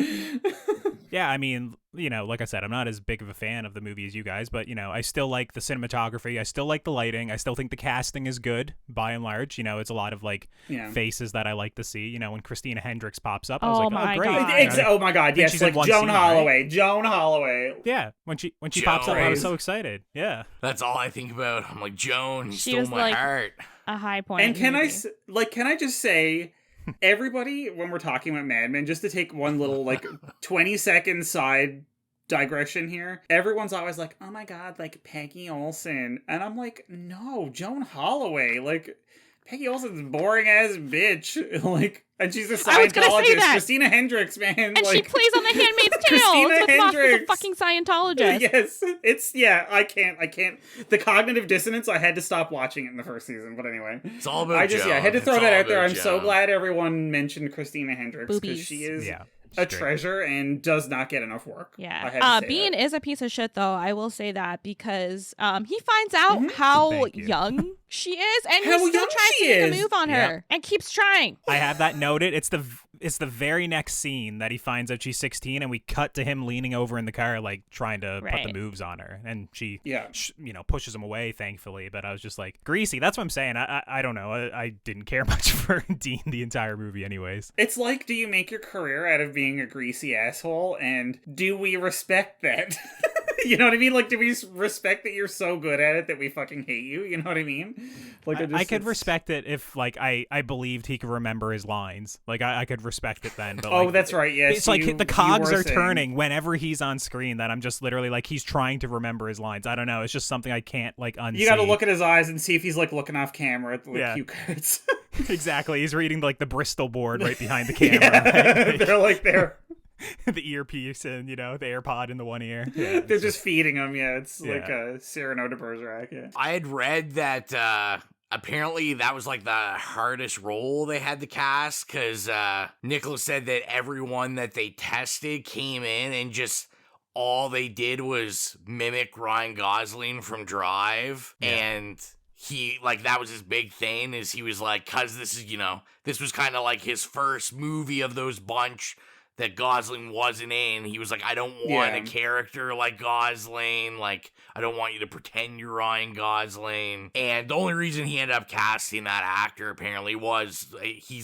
Yeah, I mean, like I said, I'm not as big of a fan of the movie as you guys, but, I still like the cinematography. I still like the lighting. I still think the casting is good, by and large. It's a lot of, faces that I like to see. When Christina Hendricks pops up, I was like, oh, great. Oh, my God, yes, like Joan Holloway. Right? Joan Holloway. Yeah, when she pops up, I was so excited. Yeah. That's all I think about. I'm like, Joan, you stole my heart. A high point. And can I just say... Everybody, when we're talking about Mad Men, just to take one little 20-second side digression here, everyone's always like, oh my god, Peggy Olson, and I'm like, no, Joan Holloway, Peggy Olson's boring ass bitch, and she's a Scientologist. Christina Hendricks, man, and she plays on The Handmaid's Tale with the fucking Scientologist. Yes, I can't. The cognitive dissonance, I had to stop watching it in the first season. But anyway, it's all about. I had to throw that out there. I'm so glad everyone mentioned Christina Hendricks because she is. A treasure and does not get enough work. Yeah. Bean is a piece of shit, though. I will say that because he finds out how young she is, and he still tries to make a move on her and keeps trying. I have that noted. It's the very next scene that he finds out she's 16, and we cut to him leaning over in the car, trying to put the moves on her, and she, pushes him away, thankfully. But I was just like, greasy. That's what I'm saying. I don't know. I didn't care much for Dean the entire movie, anyways. It's like, do you make your career out of being a greasy asshole, and do we respect that? You know what I mean? Do we respect that you're so good at it that we fucking hate you? You know what I mean? I could respect it if I believed he could remember his lines. I could respect it then. But that's right. Yes, it's the cogs are turning whenever he's on screen. That I'm just literally he's trying to remember his lines. I don't know. It's just something I can't unsee. You got to look at his eyes and see if he's looking off camera at the cue cards. Exactly. He's reading the Bristol board right behind the camera. They're there. The earpiece and the AirPod in the one ear. They're just feeding him. It's like a Cyrano de Bergerac. Yeah. I had read that apparently that was the hardest role they had to cast because Nicholas said that everyone that they tested came in and just all they did was mimic Ryan Gosling from Drive, and he that was his big thing. Is he was cause this is this was kind of his first movie of those bunch that Gosling wasn't in. He was I don't want a character like Gosling. I don't want you to pretend you're Ryan Gosling. And the only reason he ended up casting that actor apparently was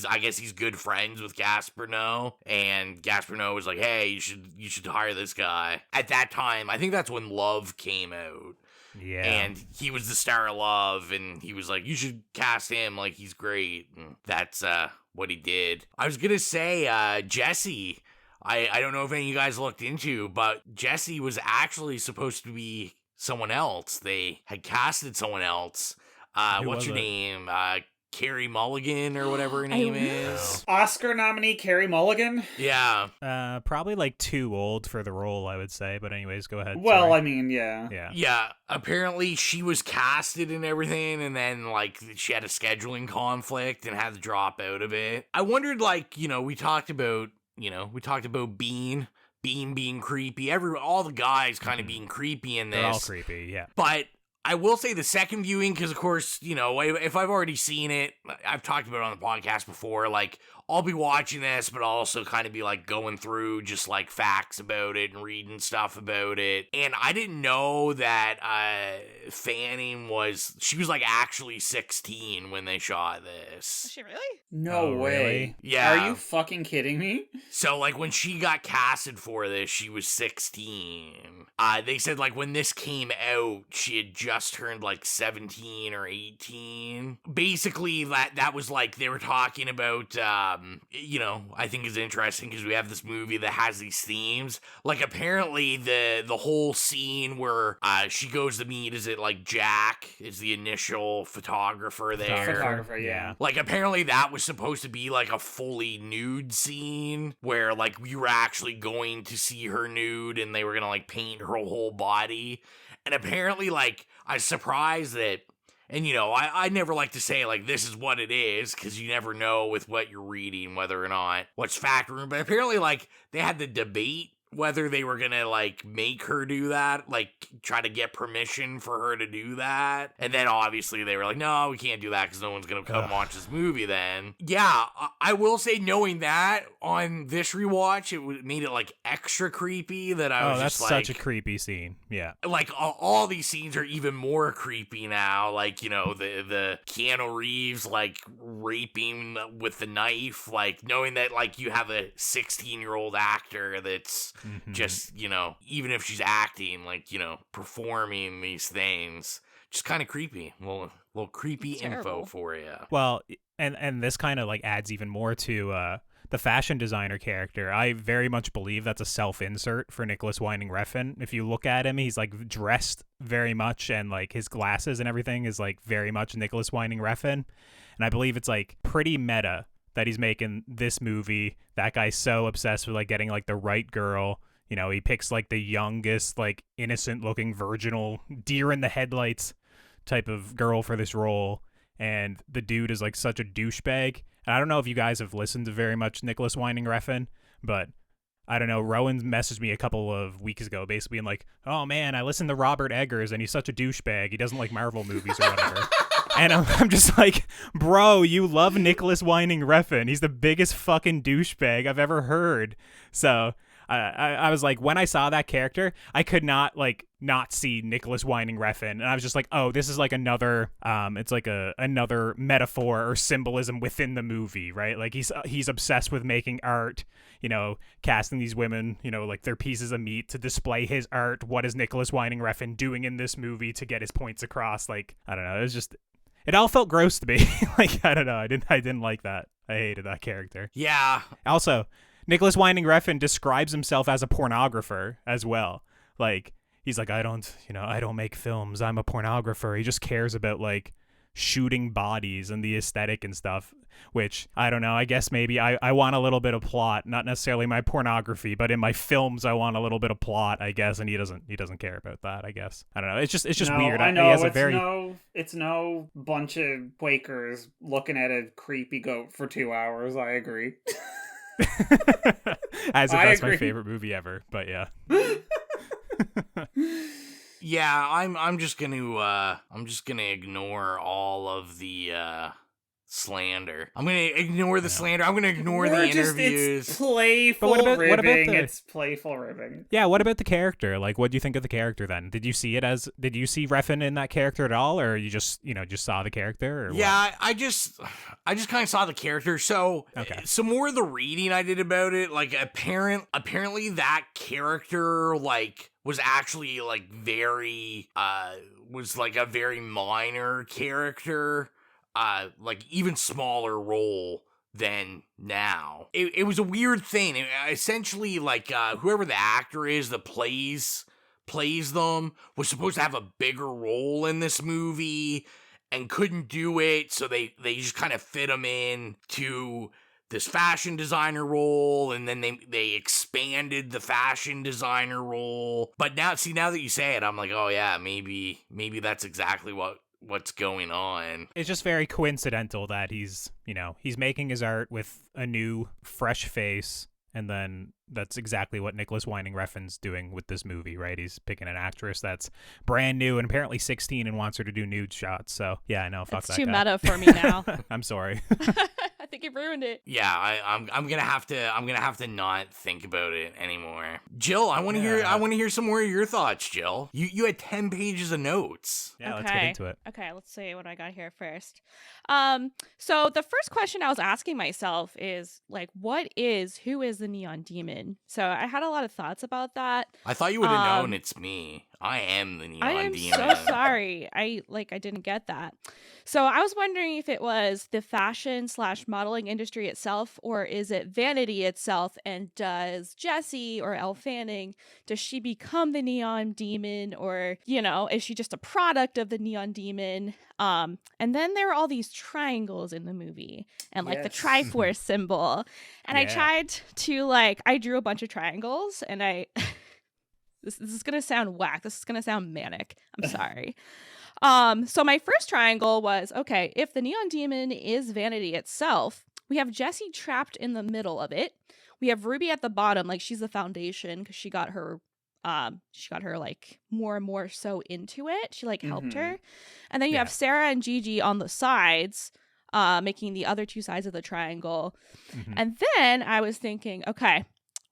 I guess he's good friends with Gaspar Noé. And Gaspar Noé was like, hey, you should hire this guy. At that time, I think that's when Love came out. Yeah. And he was the star of Love, and he was like, you should cast him, he's great. And that's what he did. I was gonna say, Jesse, I don't know if any of you guys looked into, but Jesse was actually supposed to be someone else. They had casted someone else. What's your name? Carey Mulligan or whatever her name is. Oscar nominee Carey Mulligan? Yeah. Probably too old for the role, I would say. But anyways, go ahead. Well, sorry. I mean, yeah. Yeah. Apparently she was casted and everything, and then she had a scheduling conflict and had to drop out of it. I wondered, we talked about Bean being creepy. All the guys kind of being creepy in this. They're all creepy, yeah. But I will say the second viewing, because of course, if I've already seen it, I've talked about it on the podcast before, I'll be watching this, but I'll also kind of be going through just facts about it and reading stuff about it. And I didn't know that Fanning she was actually 16 when they shot this. Is she really? No way. Really? Yeah. Are you fucking kidding me? So when she got casted for this, she was 16. They said when this came out, she had just turned 17 or 18. Basically, that was they were talking about I think is interesting because we have this movie that has these themes. Apparently the whole scene where she goes to meet, is it Jack is the initial photographer there? Photographer, yeah. Apparently that was supposed to be a fully nude scene where we were actually going to see her nude and they were gonna paint her whole body. And apparently I was surprised that. And, I never like to say, this is what it is, because you never know with what you're reading, whether or not what's factoring. But apparently, they had the debate whether they were gonna like make her do that, like try to get permission for her to do that, and then obviously they were like, no, we can't do that because no one's gonna come watch this movie then. Yeah, I will say, knowing that on this rewatch, it made it like extra creepy that I was that's just like, such a creepy scene. Yeah, like all these scenes are even more creepy now, like, you know, the Keanu Reeves like raping with the knife, like knowing that like you have a 16-year-old actor that's just, you know, even if she's acting, like, you know, performing these things, just kind of creepy. Little creepy info for you. Well, and this kind of like adds even more to the fashion designer character. I very much believe that's a self-insert for Nicholas Winding Refn. If you look at him, he's like dressed very much, and like his glasses and everything is like very much Nicholas Winding Refn. And I believe it's like pretty meta that he's making this movie. That guy's so obsessed with like getting like the right girl. You know, he picks like the youngest, like innocent looking virginal deer in the headlights type of girl for this role. And the dude is like such a douchebag. And I don't know if you guys have listened to very much Nicholas Winding Refn, but I don't know. Rowan messaged me a couple of weeks ago basically being like, oh man, I listened to Robert Eggers and he's such a douchebag. He doesn't like Marvel movies or whatever. And I'm just like, bro, you love Nicholas Winding Refn. He's the biggest fucking douchebag I've ever heard. So I was like, when I saw that character, I could not like not see Nicholas Winding Refn, and I was just like, oh, this is like another it's like another metaphor or symbolism within the movie, right? Like he's obsessed with making art, you know, casting these women, you know, like they're pieces of meat to display his art. What is Nicholas Winding Refn doing in this movie to get his points across? Like, I don't know, it all felt gross to me. Like, I don't know, I didn't like that. I hated that character. Yeah. Also, Nicholas Winding Refn describes himself as a pornographer as well. Like, he's like, I don't make films. I'm a pornographer. He just cares about like shooting bodies and the aesthetic and stuff, which I don't know. I guess maybe I want a little bit of plot, not necessarily my pornography, but in my films, I want a little bit of plot, I guess. And he doesn't care about that, I guess. I don't know. It's just weird. I know it's no bunch of Quakers looking at a creepy goat for 2 hours. I agree. As if that's my favorite movie ever, but yeah. Yeah, I'm just gonna ignore all of the slander. I'm gonna ignore the slander. I'm gonna ignore the interviews. It's playful ribbing. It's playful ribbing. Yeah, what about the character? Like, what do you think of the character then? Did you see Refn in that character at all, or you just saw the character? Or yeah, what? I just kind of saw the character. So some more of the reading I did about it, like apparently that character like was actually like was like a very minor character. Like even smaller role than now. It was a weird thing. Essentially, like whoever the actor is that plays them was supposed to have a bigger role in this movie and couldn't do it, so they just kind of fit him in to this fashion designer role, and then they expanded the fashion designer role. But now that you say it, I'm like, oh yeah, maybe that's exactly what's going on. It's just very coincidental that he's making his art with a new fresh face, and then that's exactly what Nicholas Winding Refn's doing with this movie, right? He's picking an actress that's brand new and apparently 16 and wants her to do nude shots. So yeah, I know, fuck that guy. It's too meta for me now. I'm sorry. I think you ruined it. Yeah, I'm gonna have to not think about it anymore. Jill, I want to hear some more of your thoughts. Jill, you had 10 pages of notes. Yeah, let's get into it. Okay, let's see what I got here first. So the first question I was asking myself is like, who is the neon demon? So I had a lot of thoughts about that. I thought you would have known it's me. I am the neon demon. I am so sorry. I didn't get that. So I was wondering if it was the fashion/modeling industry itself, or is it vanity itself? And does Jessie or Elle Fanning, does she become the neon demon, or, is she just a product of the neon demon? And then there are all these triangles in the movie and like the Triforce symbol. And I tried to I drew a bunch of triangles, and this is going to sound whack. This is going to sound manic. I'm sorry. So my first triangle was, okay, if the neon demon is vanity itself, we have Jessie trapped in the middle of it. we have Ruby at the bottom, like she's the foundation because she got her like more and more so into it. She like helped her. And then you have Sarah and Gigi on the sides, making the other two sides of the triangle. And then I was thinking, okay,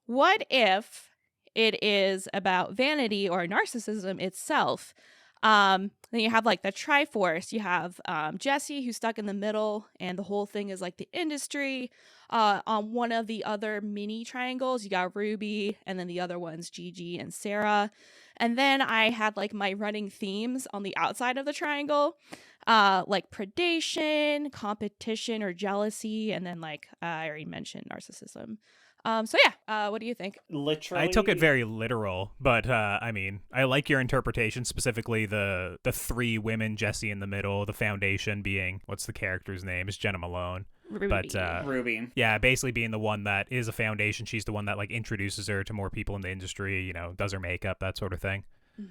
what if it is about vanity or narcissism itself? Then you have like the Triforce. You have Jesse, who's stuck in the middle, and the whole thing is like the industry. On one of the other mini triangles, you got Ruby, and then the other one's Gigi and Sarah. And then I had like my running themes on the outside of the triangle, like predation, competition, or jealousy, and then like I already mentioned narcissism. So yeah, what do you think? Literally, I took it very literal, but I mean, I like your interpretation, specifically the three women, Jesse in the middle, the foundation being, what's the character's name? It's Jenna Malone. Ruby. But Ruby. Yeah, basically being the one that is a foundation. She's the one that like introduces her to more people in the industry, you know, does her makeup, that sort of thing.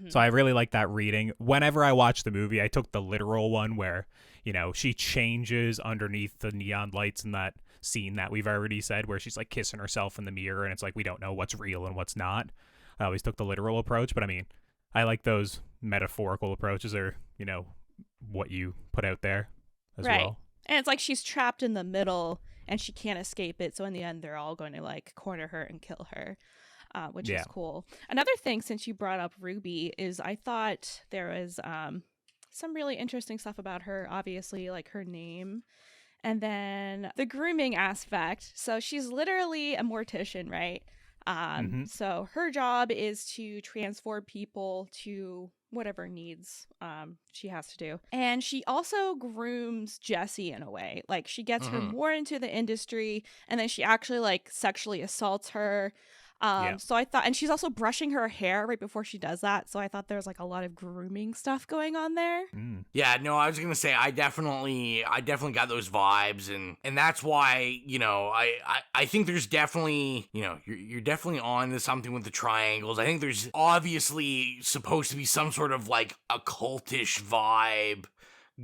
So I really like that reading. Whenever I watch the movie, I took the literal one where, you know, she changes underneath the neon lights in that scene that we've already said, where she's like kissing herself in the mirror and it's like we don't know what's real and what's not. I always took the literal approach, but I mean, I like those metaphorical approaches, or, you know, what you put out there as well. And it's like she's trapped in the middle and she can't escape it. So in the end, they're all going to like corner her and kill her, which is cool. Another thing, since you brought up Ruby, is I thought there was some really interesting stuff about her, obviously, like her name. And then the grooming aspect. So she's literally a mortician, right? So her job is to transform people to whatever needs she has to do. And she also grooms Jessie in a way. Like she gets her more into the industry, and then she actually like sexually assaults her. So I thought, and she's also brushing her hair right before she does that. So I thought there was like a lot of grooming stuff going on there. Yeah, no, I was gonna say I definitely got those vibes, and that's why, you know, I think there's definitely, you know, you're definitely on to something with the triangles. I think there's obviously supposed to be some sort of like occultish vibe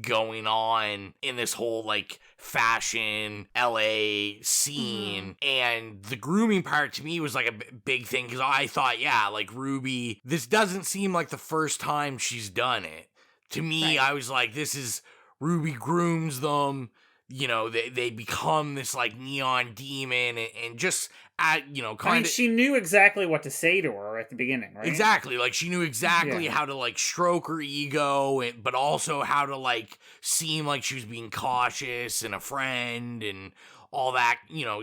going on in this whole like fashion LA scene, and the grooming part to me was like a big thing, because I thought, yeah, like Ruby, this doesn't seem like the first time she's done it. To me, I was like, this is Ruby grooms them, you know, they become this like neon demon, and just you know, kind of. I mean, she knew exactly what to say to her at the beginning, right? Exactly, like she knew exactly how to like stroke her ego, but also how to like seem like she was being cautious and a friend and all that, you know,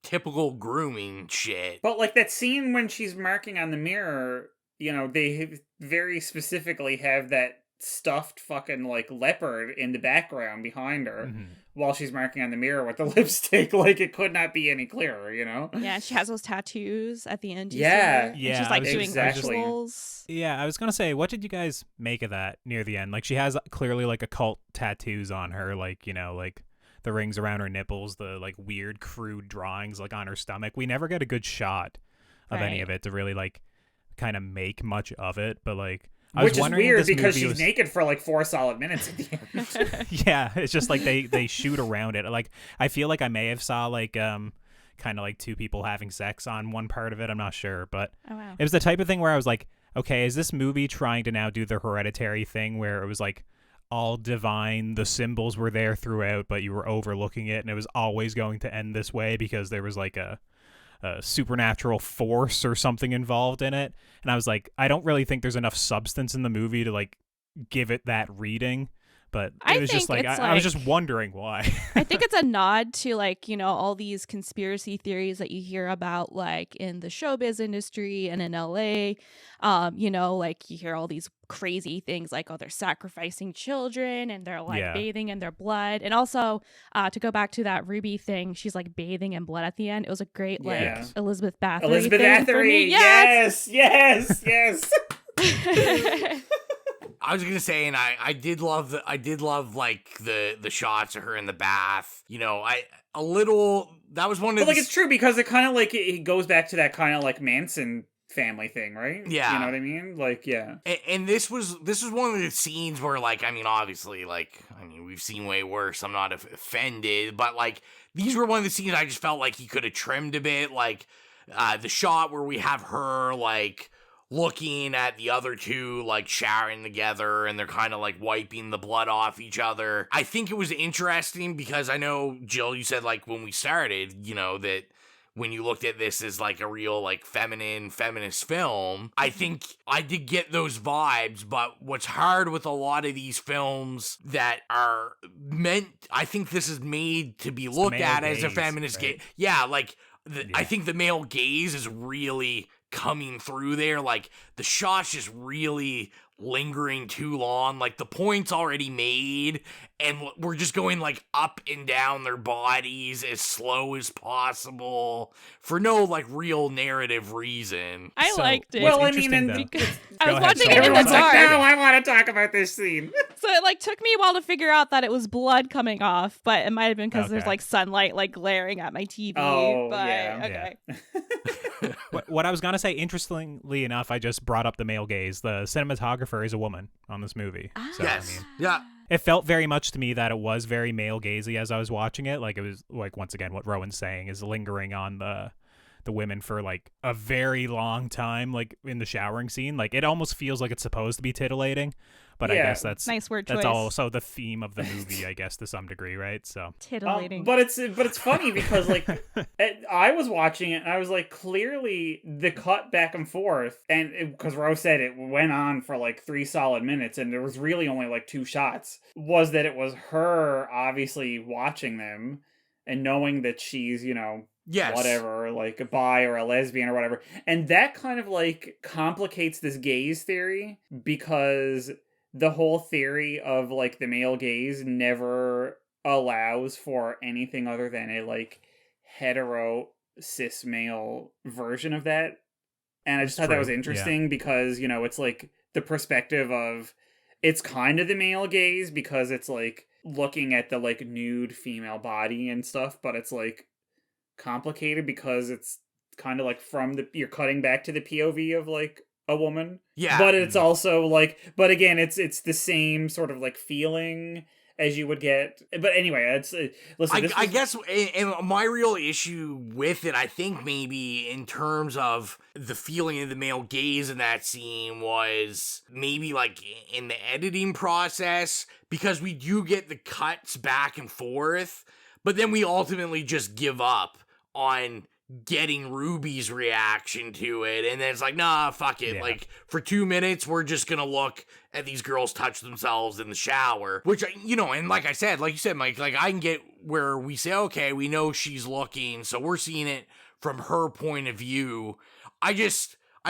typical grooming shit. But like that scene when she's marking on the mirror, you know, they very specifically have that stuffed fucking like leopard in the background behind her while she's marking on the mirror with the lipstick. Like it could not be any clearer, you know? Yeah, she has those tattoos at the end. Yeah. Yeah. She's like doing rituals. Yeah, I was gonna say, what did you guys make of that near the end? Like she has clearly like occult tattoos on her, like, you know, like the rings around her nipples, the like weird crude drawings like on her stomach. We never get a good shot of any of it to really like kind of make much of it, but like which is weird because she's naked for like 4 solid minutes at the end. Yeah, it's just like they shoot around it. Like I feel like I may have saw like kind of like two people having sex on one part of it. I'm not sure, but it was the type of thing where I was like, okay, is this movie trying to now do the Hereditary thing where it was like all divine, the symbols were there throughout, but you were overlooking it, and it was always going to end this way because there was like a supernatural force or something involved in it. And I was like, I don't really think there's enough substance in the movie to like give it that reading. But it was just like I was just wondering why. I think it's a nod to like, you know, all these conspiracy theories that you hear about like in the showbiz industry and in LA. You know, like you hear all these crazy things like, oh, they're sacrificing children and they're like bathing in their blood. And also to go back to that Ruby thing, she's like bathing in blood at the end. It was a great like Elizabeth Bathory thing for me. Yes. I was gonna say, and I did love like the shots of her in the bath. You know, that was one of like it's true because it kind of like it goes back to that kind of like Manson family thing, right? Yeah. You know what I mean? Like, yeah. And this was one of the scenes where, like, I mean, obviously, like, I mean, we've seen way worse. I'm not offended, but, like, these were one of the scenes I just felt like he could have trimmed a bit. Like, the shot where we have her, like, looking at the other two, like, showering together, and they're kind of, like, wiping the blood off each other. I think it was interesting because I know, Jill, you said, like, when we started, you know, that when you looked at this as like a real like feminist film, I think I did get those vibes. But what's hard with a lot of these films that are meant, I think this is made to be looked at as a feminist gaze. Yeah, like I think the male gaze is really coming through there. Like the shot's just really lingering too long. Like the point's already made, and we're just going like up and down their bodies as slow as possible for no like real narrative reason. I liked it. Well, I mean, I was watching it in the dark. Like, no, I want to talk about this scene. So it like took me a while to figure out that it was blood coming off, but it might have been because there's like sunlight like glaring at my TV. Oh, but, yeah. Okay. What I was gonna say, interestingly enough, I just brought up the male gaze. The cinematographer is a woman on this movie. So, yes. I mean, yeah. It felt very much to me that it was very male gazy as I was watching it. Like it was like, once again, what Rowan's saying is lingering on the women for like a very long time, like in the showering scene. Like it almost feels like it's supposed to be tittillating, but I guess that's nice word that's choice. Also the theme of the movie, I guess, to some degree, right? So titillating. But it's funny because like I was watching it and I was like, clearly the cut back and forth, and because Rose said it went on for like 3 solid minutes and there was really only like 2 shots, was that it was her obviously watching them and knowing that she's, you know, yes, whatever, like a bi or a lesbian or whatever. And that kind of like complicates this gaze theory, because the whole theory of like the male gaze never allows for anything other than a like hetero cis male version of that. And I just thought that was interesting because, you know, it's like the perspective of, it's kind of the male gaze because it's like looking at the like nude female body and stuff, but it's like complicated because it's kind of like you're cutting back to the POV of like a woman. Yeah. But it's also like, but again, it's the same sort of like feeling as you would get. But anyway, it's listen. I guess, and my real issue with it, I think maybe in terms of the feeling of the male gaze in that scene was maybe like in the editing process, because we do get the cuts back and forth, but then we ultimately just give up on getting Ruby's reaction to it, and then it's like, nah, fuck it. Like for 2 minutes we're just gonna look at these girls touch themselves in the shower, which, you know, and like I said, like you said, Mike, like I can get where we say, okay, we know she's looking, so we're seeing it from her point of view. I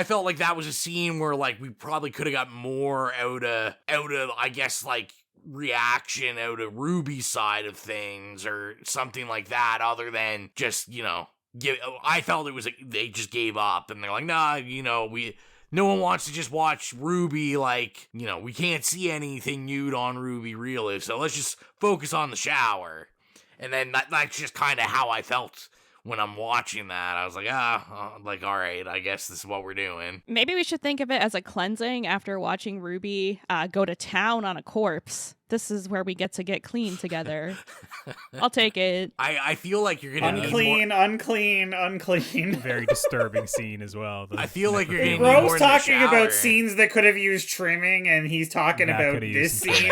felt like that was a scene where like we probably could have got more out of I guess like reaction out of Ruby's side of things or something like that, other than just, you know, I felt it was like they just gave up and they're like, nah, you know, no one wants to just watch Ruby, like, you know, we can't see anything nude on Ruby really, so let's just focus on the shower. And then that's just kind of how I felt when I'm watching that. I was like, like, all right, I guess this is what we're doing. Maybe we should think of it as a cleansing after watching Ruby go to town on a corpse. This is where we get to get clean together. I'll take it. I feel like you're gonna unclean. Very disturbing scene as well. I feel like you're gonna need Ro's more talking in the about shower. scenes that could have used trimming, and he's talking about this scene,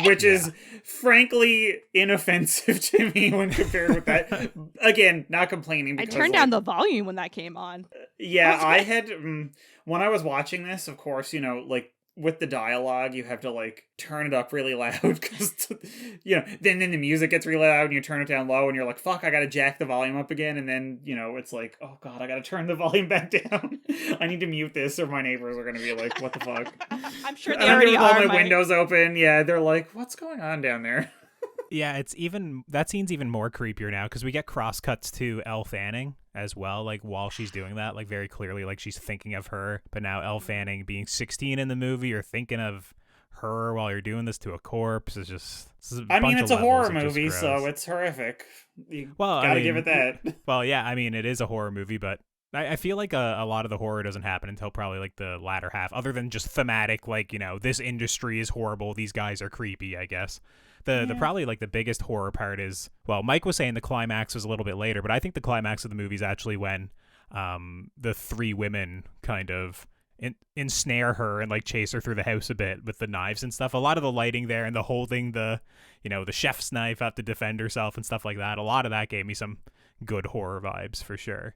which is frankly inoffensive to me when compared with that. Again, not complaining. I Because, turned down the volume when that came on. Yeah, I had when I was watching this, of course, you know, like with the dialogue, you have to like turn it up really loud because, you know, then the music gets really loud and you turn it down low and you're like, fuck, I gotta jack the volume up again. And then, you know, it's like, oh god, I gotta turn the volume back down. I need to mute this or my neighbors are gonna be like, what the fuck? I'm sure they already are. All my windows open. Yeah, they're like, what's going on down there? Yeah, that scene's even more creepier now because we get cross cuts to Elle Fanning as well, like while she's doing that, like very clearly, like she's thinking of her. But now Elle Fanning being 16 in the movie, you're thinking of her while you're doing this to a corpse. It's just, it's a horror movie, so it's horrific. You gotta give it that. Well, yeah, I mean, it is a horror movie, but I feel like a lot of the horror doesn't happen until probably like the latter half, other than just thematic, like, this industry is horrible, these guys are creepy, I guess. The probably like the biggest horror part is, well, Mike was saying the climax was a little bit later, but I think the climax of the movie is actually when the three women kind of ensnare her and like chase her through the house a bit with the knives and stuff. A lot of the lighting there and the holding the chef's knife out to defend herself and stuff like that. A lot of that gave me some good horror vibes for sure.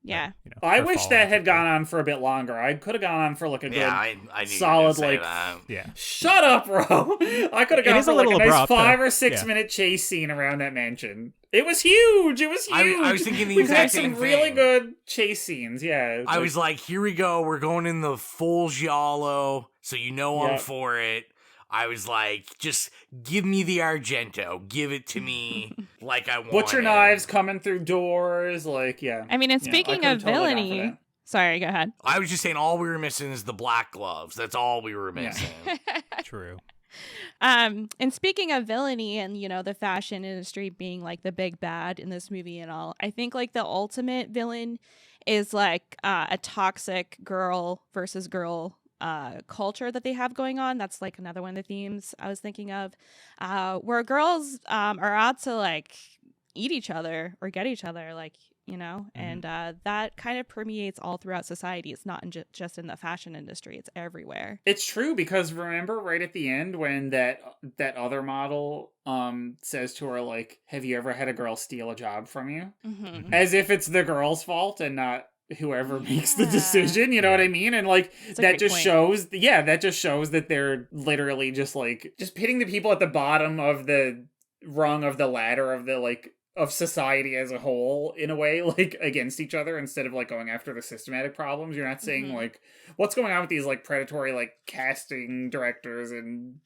Yeah. I wish that had gone on for a bit longer. I could have gone on for like a good I knew solid you were gonna say like that. Yeah. Shut up, bro. I could have gone for like a nice abrupt, 5 though. or 6 minute chase scene around that mansion. It was huge. It was huge. I was thinking the We had exact some same really thing. good chase scenes. Yeah. I was like, here we go. We're going in the full giallo, so I'm Yeah. for it. I was like, just give me the Argento. Give it to me like I want. butcher knives coming through doors. Like, yeah. I mean, and Yeah, I speaking could've of totally gone for villainy, that. sorry, go ahead. I was just saying all we were missing is the black gloves. That's all we were missing. True. And speaking of villainy and, the fashion industry being like the big bad in this movie and all, I think like the ultimate villain is like a toxic girl versus girl culture that they have going on. That's like another one of the themes I was thinking of, where girls are out to like eat each other or get each other, like, and that kind of permeates all throughout society. It's not just in the fashion industry, it's everywhere. It's true, because remember right at the end when that other model says to her, like, have you ever had a girl steal a job from you? Mm-hmm. As if it's the girl's fault and not whoever makes the decision, you know what I mean? And like that just shows that they're literally just pitting the people at the bottom of the rung of the ladder of the like of society as a whole in a way, like against each other, instead of like going after the systematic problems. You're not saying like what's going on with these like predatory like casting directors and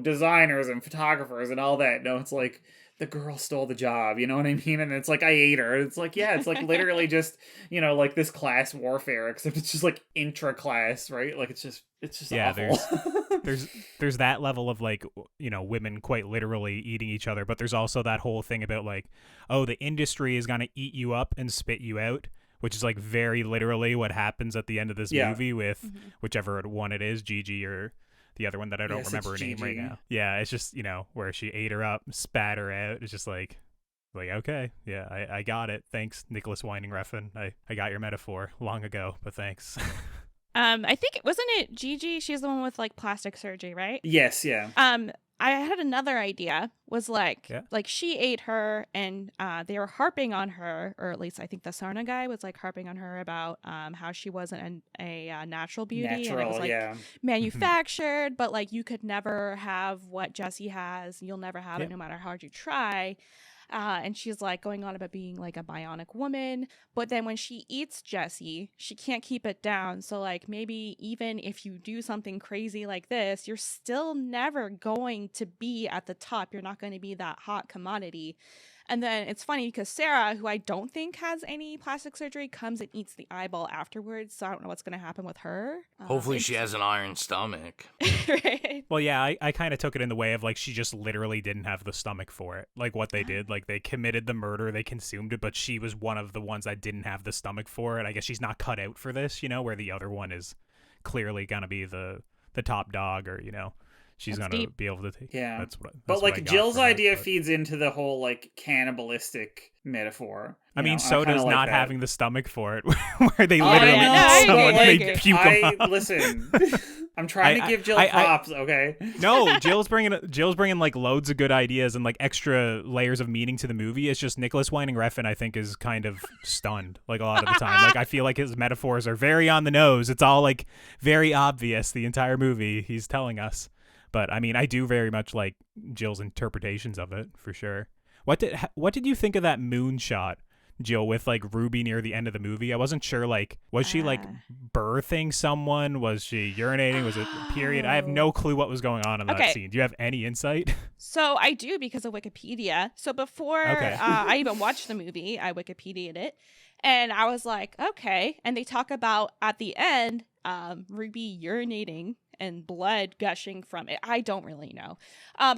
designers and photographers and all that. No, it's like the girl stole the job, you know what I mean? And it's like, I ate her. It's like, yeah, it's like literally just, like this class warfare, except it's just like intra-class, right? Like it's just yeah, awful. there's that level of like, women quite literally eating each other, but there's also that whole thing about like, oh, the industry is going to eat you up and spit you out, which is like very literally what happens at the end of this movie with whichever one it is, Gigi or the other one that I don't remember her name right now. Yeah, it's just, where she ate her up, spat her out. It's just like, okay, yeah, I got it. Thanks, Nicholas Winding Refn. I got your metaphor long ago, but thanks. I think, wasn't it Gigi? She's the one with like plastic surgery, right? Yes, yeah. I had another idea, was like she ate her and they were harping on her, or at least I think the Sarna guy was like harping on her about how she wasn't a natural beauty. And it was like manufactured, but like you could never have what Jessie has. You'll never have it no matter how hard you try. And she's like going on about being like a bionic woman, but then when she eats Jessie, she can't keep it down. So like maybe even if you do something crazy like this, you're still never going to be at the top. You're not going to be that hot commodity. And then it's funny because Sarah, who I don't think has any plastic surgery, comes and eats the eyeball afterwards. So I don't know what's going to happen with her. Hopefully she has an iron stomach. Right? Well, yeah, I kind of took it in the way of like she just literally didn't have the stomach for it. Like what they did, like they committed the murder, they consumed it, but she was one of the ones that didn't have the stomach for it. I guess she's not cut out for this, where the other one is clearly going to be the top dog, or, she's going to be able to take. Yeah. That's but like what I got Jill's from it, idea but feeds into the whole like cannibalistic metaphor. I mean, so does like not that. having the stomach for it, where they literally I someone get they it. puke them out. Listen, I'm trying to give Jill props, okay? No, Jill's bringing like loads of good ideas and like extra layers of meaning to the movie. It's just Nicholas Winding Refn, I think, is kind of stunned like a lot of the time. Like I feel like his metaphors are very on the nose. It's all like very obvious the entire movie he's telling us. But I mean, I do very much like Jill's interpretations of it for sure. What did you think of that moon shot, Jill, with like Ruby near the end of the movie? I wasn't sure, like, was she like birthing someone? Was she urinating? Was it a period? I have no clue what was going on in that scene. Do you have any insight? So I do, because of Wikipedia. So before I even watched the movie, I Wikipedia'd it. And I was like, okay. And they talk about at the end, Ruby urinating and blood gushing from it. I don't really know.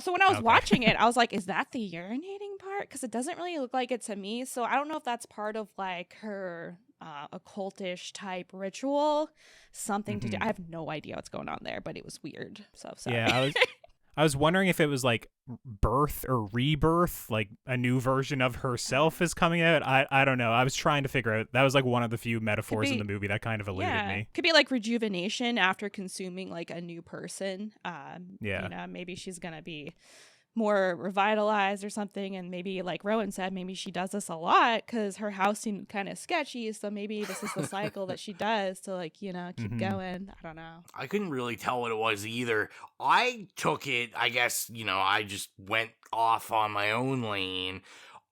So when I was watching it, I was like, is that the urinating part? Because it doesn't really look like it to me. So I don't know if that's part of like her occultish type ritual, something to do. I have no idea what's going on there, but it was weird. So sorry. Yeah, I was wondering if it was like birth or rebirth, like a new version of herself is coming out. I don't know. I was trying to figure out. That was like one of the few metaphors in the movie that kind of eluded me. Could be like rejuvenation after consuming like a new person. Yeah. You know, maybe she's gonna be more revitalized or something, and maybe like Rowan said, maybe she does this a lot because her house seemed kind of sketchy, so maybe this is the cycle that she does to like, you know, keep going. I don't know. I couldn't really tell what it was either. I took it, I guess, you know, I just went off on my own lane.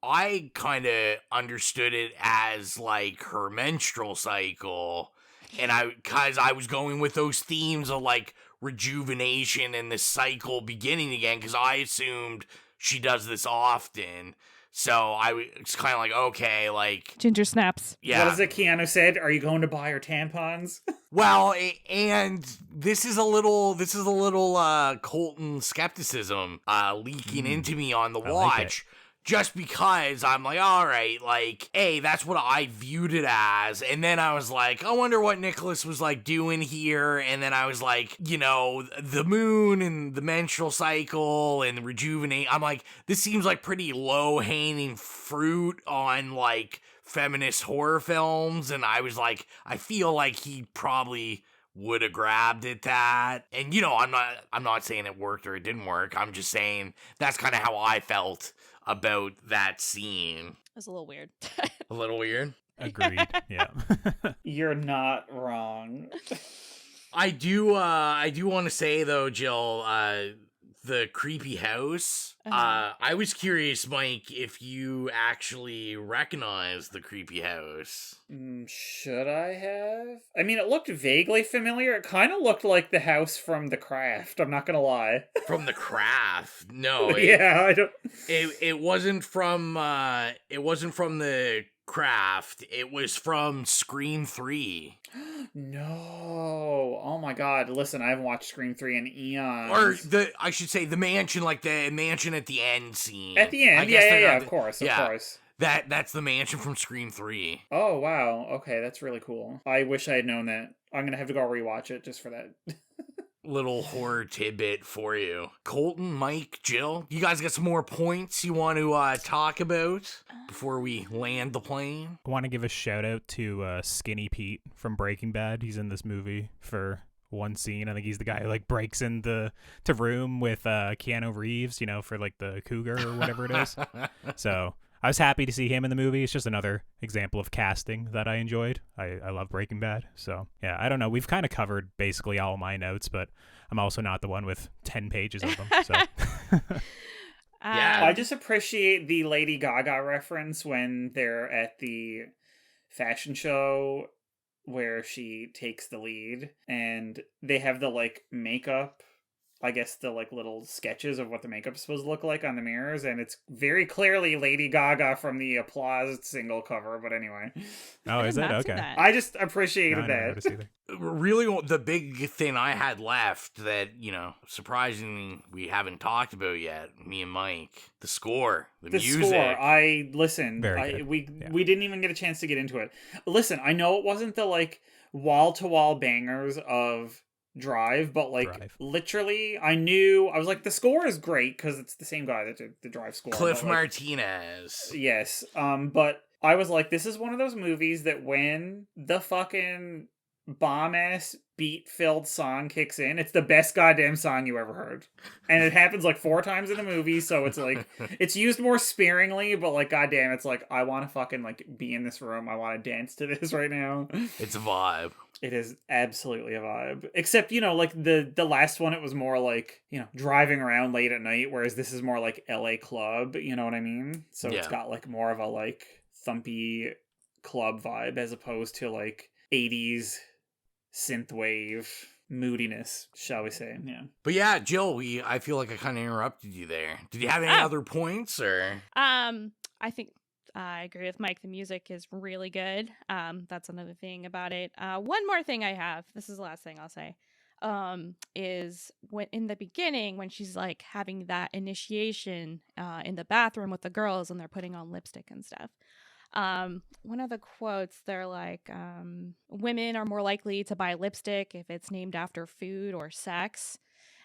I kind of understood it as like her menstrual cycle, and I was going with those themes of like rejuvenation and the cycle beginning again, because I assumed she does this often. So I was kind of like, okay, like ginger snaps. Yeah. What is it Keanu said? Are you going to buy her tampons? Well, and this is a little Colton skepticism leaking into me on the watch. Just because I'm like, all right, like, hey, that's what I viewed it as. And then I was like, I wonder what Nicholas was like doing here. And then I was like, you know, the moon and the menstrual cycle and rejuvenate. I'm like, this seems like pretty low hanging fruit on like feminist horror films. And I was like, I feel like he probably would have grabbed at that. And, you know, I'm not saying it worked or it didn't work. I'm just saying that's kind of how I felt about that scene. It was a little weird. A little weird? Agreed. Yeah. You're not wrong. I do want to say though, Jill, the creepy house. I was curious, Mike, if you actually recognize the creepy house. Should I have? I mean, it looked vaguely familiar. It kind of looked like the house from The Craft. I'm not gonna lie. From The Craft? No. Yeah, I don't. It wasn't from. It wasn't from The Craft. It was from Scream 3. No. Oh my god. Listen, I haven't watched Scream 3 in eons. Or I should say the mansion, like the mansion at the end scene. At the end, yeah, of course. That's the mansion from Scream 3. Oh, wow. Okay, that's really cool. I wish I had known that. I'm gonna have to go rewatch it just for that. Little horror tidbit for you. Colton, Mike, Jill, you guys got some more points you want to talk about before we land the plane? I want to give a shout out to Skinny Pete from Breaking Bad. He's in this movie for one scene. I think he's the guy who like breaks in to room with Keanu Reeves, you know, for like the cougar or whatever it is. So I was happy to see him in the movie. It's just another example of casting that I enjoyed. I love Breaking Bad. So, yeah, I don't know. We've kind of covered basically all my notes, but I'm also not the one with 10 pages of them. So. Yeah. I just appreciate the Lady Gaga reference when they're at the fashion show where she takes the lead and they have the like makeup, I guess the like little sketches of what the makeup's supposed to look like on the mirrors, and it's very clearly Lady Gaga from the Applause single cover, but anyway. Oh, is it? Okay. I just appreciated that. Really, the big thing I had left that, you know, surprisingly we haven't talked about yet, me and Mike, the score, the music. Score, we didn't even get a chance to get into it. Listen, I know it wasn't the like wall-to-wall bangers of Drive, but like literally I was like, the score is great because it's the same guy that did the Drive score, Cliff Martinez. Yes, but I was like, this is one of those movies that when the fucking bomb ass beat filled song kicks in, it's the best goddamn song you ever heard, and it happens like 4 times in the movie, so it's like it's used more sparingly, but like goddamn, it's like I want to fucking like be in this room, I want to dance to this right now. It's a vibe. It is absolutely a vibe. Except, you know, like the last one, it was more like, you know, driving around late at night, whereas this is more like LA club, you know what I mean? So It's got like more of a like thumpy club vibe as opposed to like 80s synthwave moodiness, shall we say. Yeah. But yeah, Jill, I feel like I kind of interrupted you there. Did you have any other points or? I think I agree with Mike. The music is really good. That's another thing about it. One more thing I have, this is the last thing I'll say, is when in the beginning, when she's like having that initiation in the bathroom with the girls and they're putting on lipstick and stuff. One of the quotes, they're like, women are more likely to buy lipstick if it's named after food or sex.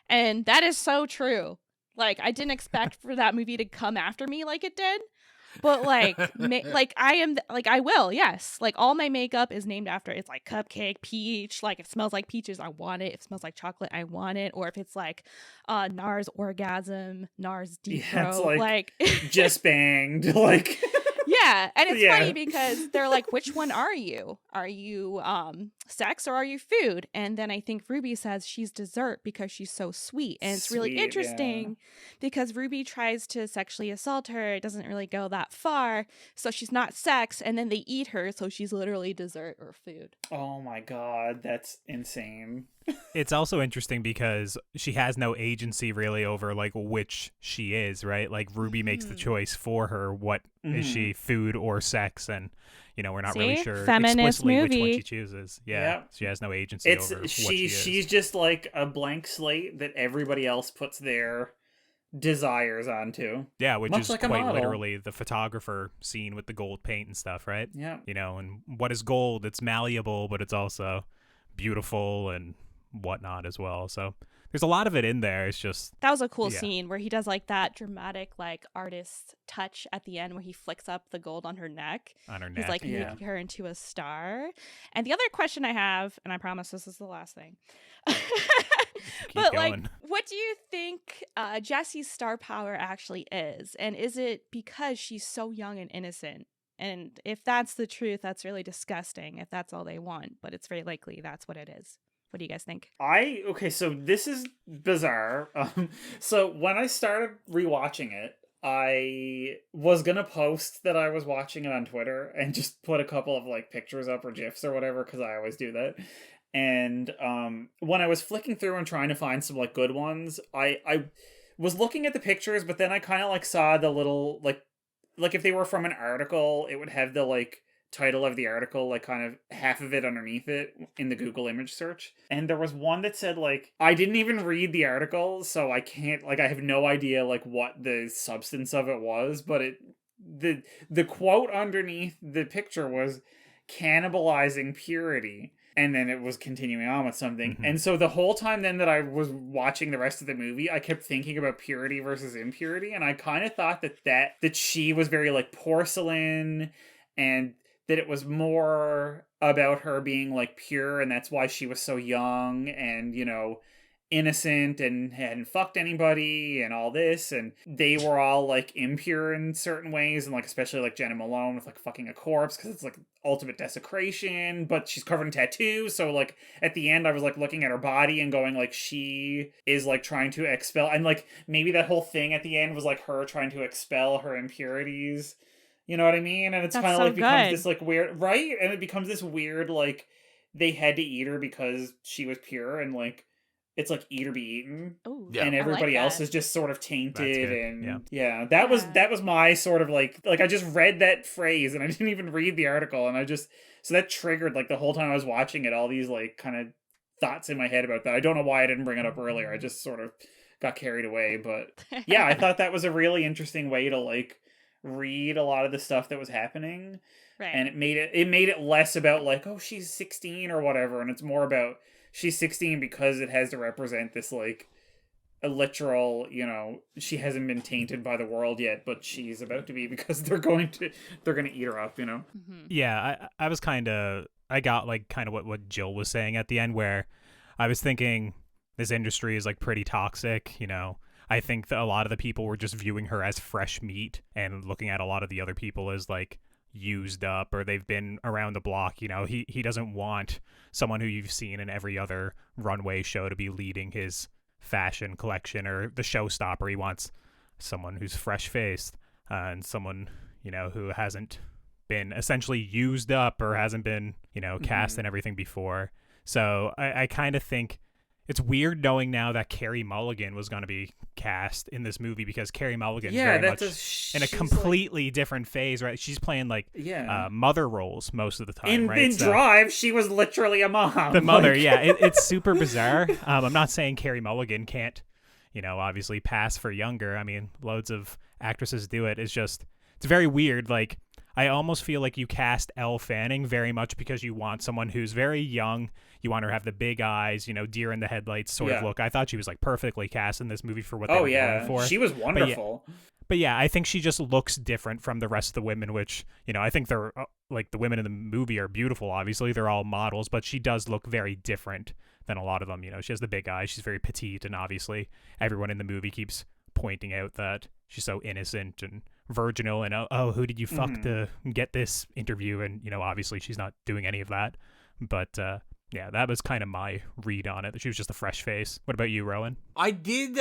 And that is so true. Like, I didn't expect for that movie to come after me like it did. But like, I will, yes. Like, all my makeup is named after, it's like cupcake, peach. Like, if it smells like peaches, I want it. If it smells like chocolate, I want it. Or if it's like NARS orgasm, NARS deep throat. It's like just banged. Like, yeah. And it's funny because they're like, which one are you? Are you sex or are you food? And then I think Ruby says she's dessert because she's so sweet. And it's really interesting because Ruby tries to sexually assault her. It doesn't really go that far. So she's not sex. And then they eat her. So she's literally dessert or food. Oh my God. That's insane. It's also interesting because she has no agency really over like which she is, right? Like Ruby makes the choice for her. What is she, food or sex? And you know, we're not really sure explicitly which one she chooses. Yeah. She has no agency over what she is. She's just like a blank slate that everybody else puts their desires onto. Yeah, which Much is like a quite model. literally the photographer scene with the gold paint and stuff, right? Yeah. You know, and what is gold? It's malleable, but it's also beautiful and whatnot as well. So there's a lot of it in there. It's just that was a cool scene where he does like that dramatic like artist touch at the end where he flicks up the gold on her neck. He's like making her into a star. And the other question I have, and I promise this is the last thing, but like, what do you think Jessie's star power actually is? And is it because she's so young and innocent? And if that's the truth, that's really disgusting if that's all they want, but it's very likely that's what it is. What do you guys think? So this is bizarre. So when I started rewatching it, I was gonna post that I was watching it on Twitter and just put a couple of like pictures up or GIFs or whatever, because I always do that. And when I was flicking through and trying to find some like good ones, I was looking at the pictures, but then I kind of like saw the little like if they were from an article, it would have the like title of the article, like kind of half of it underneath it in the Google image search. And there was one that said like, I didn't even read the article, so I can't, like, I have no idea like what the substance of it was, but the quote underneath the picture was cannibalizing purity. And then it was continuing on with something. And so the whole time then that I was watching the rest of the movie, I kept thinking about purity versus impurity. And I kind of thought that she was very like porcelain, and that it was more about her being like pure, and that's why she was so young and, you know, innocent and hadn't fucked anybody and all this, and they were all like impure in certain ways, and like especially like Jenna Malone with like fucking a corpse because it's like ultimate desecration, but she's covered in tattoos, so like at the end I was like looking at her body and going like she is like trying to expel, and like maybe that whole thing at the end was like her trying to expel her impurities. You know what I mean? And it's kind of so like becomes this like weird, right? And it becomes this weird like they had to eat her because she was pure, and like it's like eat or be eaten. Ooh, and everybody else is just sort of tainted. And that was my sort of like I just read that phrase and I didn't even read the article, and so that triggered like the whole time I was watching it all these like kind of thoughts in my head about that. I don't know why I didn't bring it up earlier. I just sort of got carried away, but yeah, I thought that was a really interesting way to like read a lot of the stuff that was happening, and it made it less about like, oh, she's 16 or whatever, and it's more about she's 16 because it has to represent this like a literal, you know, she hasn't been tainted by the world yet, but she's about to be because they're gonna eat her up, you know. Yeah, I was I got like kind of what Jill was saying at the end, where I was thinking this industry is like pretty toxic, you know. I think that a lot of the people were just viewing her as fresh meat and looking at a lot of the other people as like used up, or they've been around the block. You know, he doesn't want someone who you've seen in every other runway show to be leading his fashion collection or the showstopper. He wants someone who's fresh faced and someone, you know, who hasn't been essentially used up or hasn't been, you know, cast and everything before. So I kind of think it's weird knowing now that Carey Mulligan was going to be cast in this movie, because Carey Mulligan's very much in a completely different phase, right? She's playing like mother roles most of the time, right? In Drive, she was literally a mom. The mother, yeah. It's super bizarre. I'm not saying Carey Mulligan can't, you know, obviously pass for younger. I mean, loads of actresses do it. It's just, it's very weird. Like, I almost feel like you cast Elle Fanning very much because you want someone who's very young. You want her to have the big eyes, deer in the headlights sort of look. I thought she was like perfectly cast in this movie for what they were going for. She was wonderful. But yeah, I think she just looks different from the rest of the women, which, I think they're like the women in the movie are beautiful. Obviously, they're all models, but she does look very different than a lot of them. She has the big eyes. She's very petite. And obviously, everyone in the movie keeps pointing out that she's so innocent and virginal. And, who did you fuck to get this interview? And, obviously, she's not doing any of that. But, yeah, that was kind of my read on it. She was just a fresh face. What about you, Rowan? I did,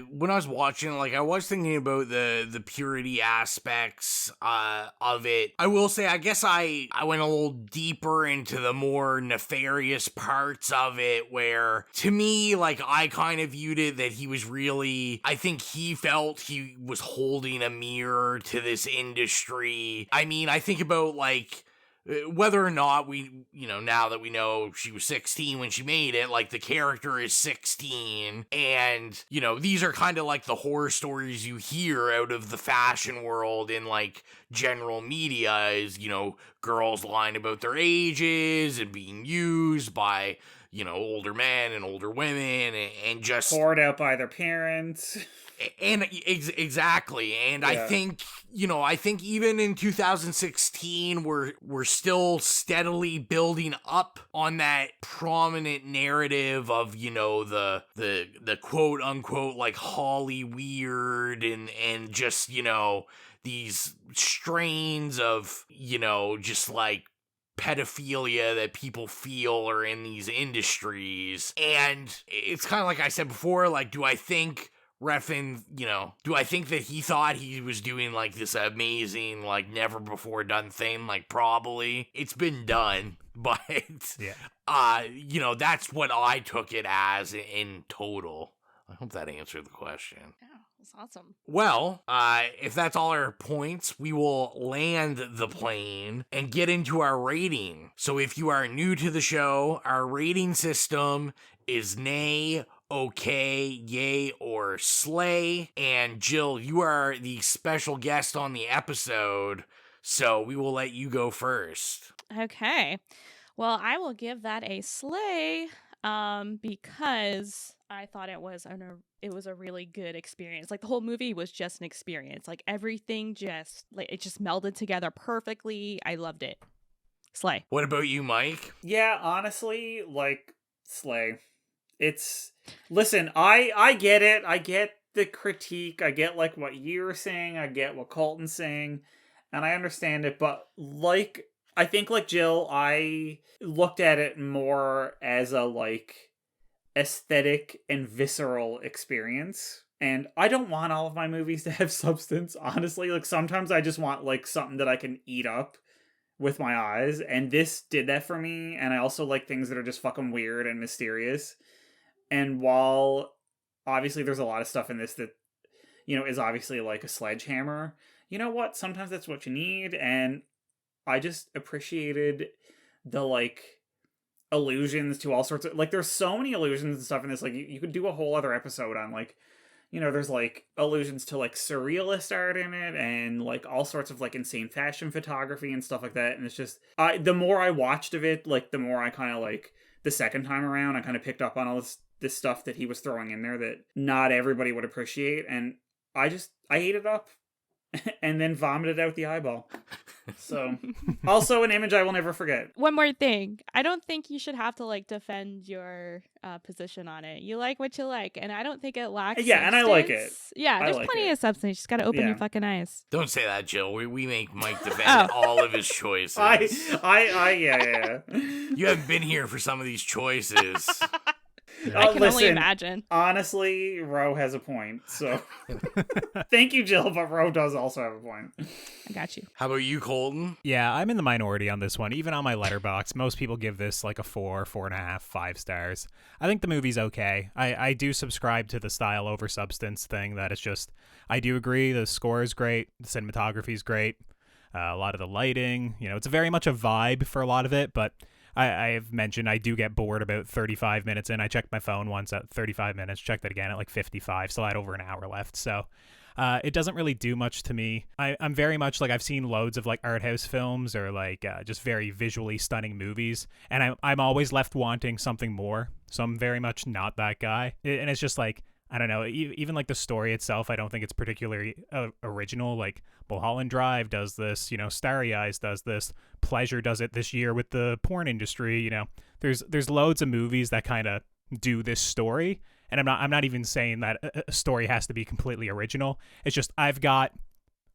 when I was watching, I was thinking about the purity aspects of it. I will say, I guess I went a little deeper into the more nefarious parts of it, where, to me, I kind of viewed it that he was really, I think he felt he was holding a mirror to this industry. I mean, I think about, whether or not we, now that we know she was 16 when she made it, the character is 16, and, these are kind of the horror stories you hear out of the fashion world in, general media is, girls lying about their ages and being used by, older men and older women and just... poured out by their parents. And exactly. And I think even in 2016, we're still steadily building up on that prominent narrative of, the quote unquote, Holly weird and just, these strains of, just pedophilia that people feel are in these industries. And it's kind of like I said before, do I think do I think that he thought he was doing this amazing, never before done thing? Probably. It's been done, but that's what I took it as in total. I hope that answered the question. Yeah, that's awesome. Well, if that's all our points, we will land the plane and get into our rating. So if you are new to the show, our rating system is nay, okay, yay, or slay. And Jill, you are the special guest on the episode, so we will let you go first. Okay. Well, I will give that a slay because I thought it was a really good experience. The whole movie was just an experience. Everything just it just melded together perfectly. I loved it. Slay. What about you, Mike? Yeah, honestly, slay. Listen, I get it. I get the critique. I get what you're saying. I get what Colton's saying, and I understand it. But I think Jill, I looked at it more as a aesthetic and visceral experience. And I don't want all of my movies to have substance, honestly. Sometimes I just want something that I can eat up with my eyes, and this did that for me. And I also like things that are just fucking weird and mysterious. And while obviously there's a lot of stuff in this that, is obviously a sledgehammer, you know what? Sometimes that's what you need. And I just appreciated the allusions to all sorts of there's so many allusions and stuff in this. You could do a whole other episode on there's allusions to surrealist art in it and all sorts of insane fashion photography and stuff like that. And it's just the more I watched of it, the more I kind of the second time around, I kind of picked up on all this stuff that he was throwing in there that not everybody would appreciate, and I ate it up and then vomited out the eyeball. So, also an image I will never forget. One more thing. I don't think you should have to defend your position on it. You like what you like, and I don't think it lacks substance. And I like it. Yeah, there's plenty of substance. You just gotta open your fucking eyes. Don't say that, Jill. We make Mike defend all of his choices. Yeah. You haven't been here for some of these choices. I can only imagine. Honestly, Ro has a point. So thank you, Jill, but Ro does also have a point. I got you. How about you, Colton? Yeah, I'm in the minority on this one. Even on my letterbox, most people give this a 4, 4.5, 5 stars. I think the movie's okay. I do subscribe to the style over substance thing. That it's just, I do agree. The score is great. The cinematography is great. A lot of the lighting, it's very much a vibe for a lot of it, but I've mentioned I do get bored about 35 minutes in. I checked my phone once at 35 minutes, checked it again at like 55, still had over an hour left. So it doesn't really do much to me. I'm very much like, I've seen loads of like art house films or like just very visually stunning movies, and I'm always left wanting something more. So I'm very much not that guy. And it's just like, I don't know, even like the story itself, I don't think it's particularly original. Like Mulholland Drive does this, Starry Eyes does this, Pleasure does it this year with the porn industry. There's loads of movies that kind of do this story, and I'm not even saying that a story has to be completely original. It's just I've got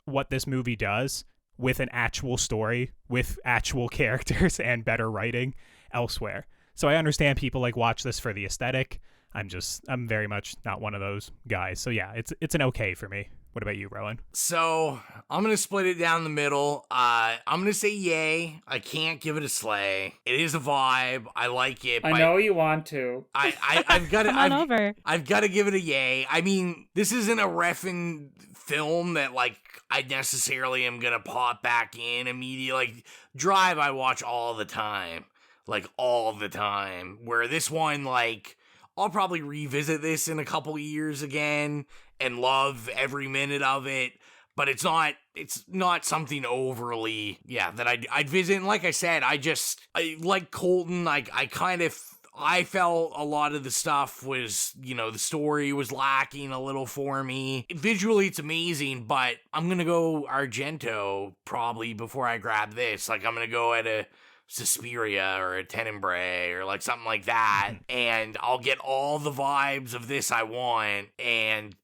what this movie does with an actual story, with actual characters and better writing elsewhere. So I understand people like watch this for the aesthetic. I'm very much not one of those guys. So yeah, it's an okay for me. What about you, Rowan? So I'm going to split it down the middle. I'm going to say yay. I can't give it a slay. It is a vibe. I like it. I know you want to. I've got to, Come on over. I've got to give it a yay. I mean, this isn't a reffing film that like I necessarily am going to pop back in immediately. Like Drive, I watch all the time. Like all the time. Where this one, like, I'll probably revisit this in a couple years again and love every minute of it, but it's not something overly, that I'd visit. And like I said, I like Colton, I felt a lot of the stuff was, the story was lacking a little for me. Visually, it's amazing, but I'm going to go Argento probably before I grab this. Like, I'm going to go at a Suspiria or a Tenebrae or like something like that, and I'll get all the vibes of this I want, and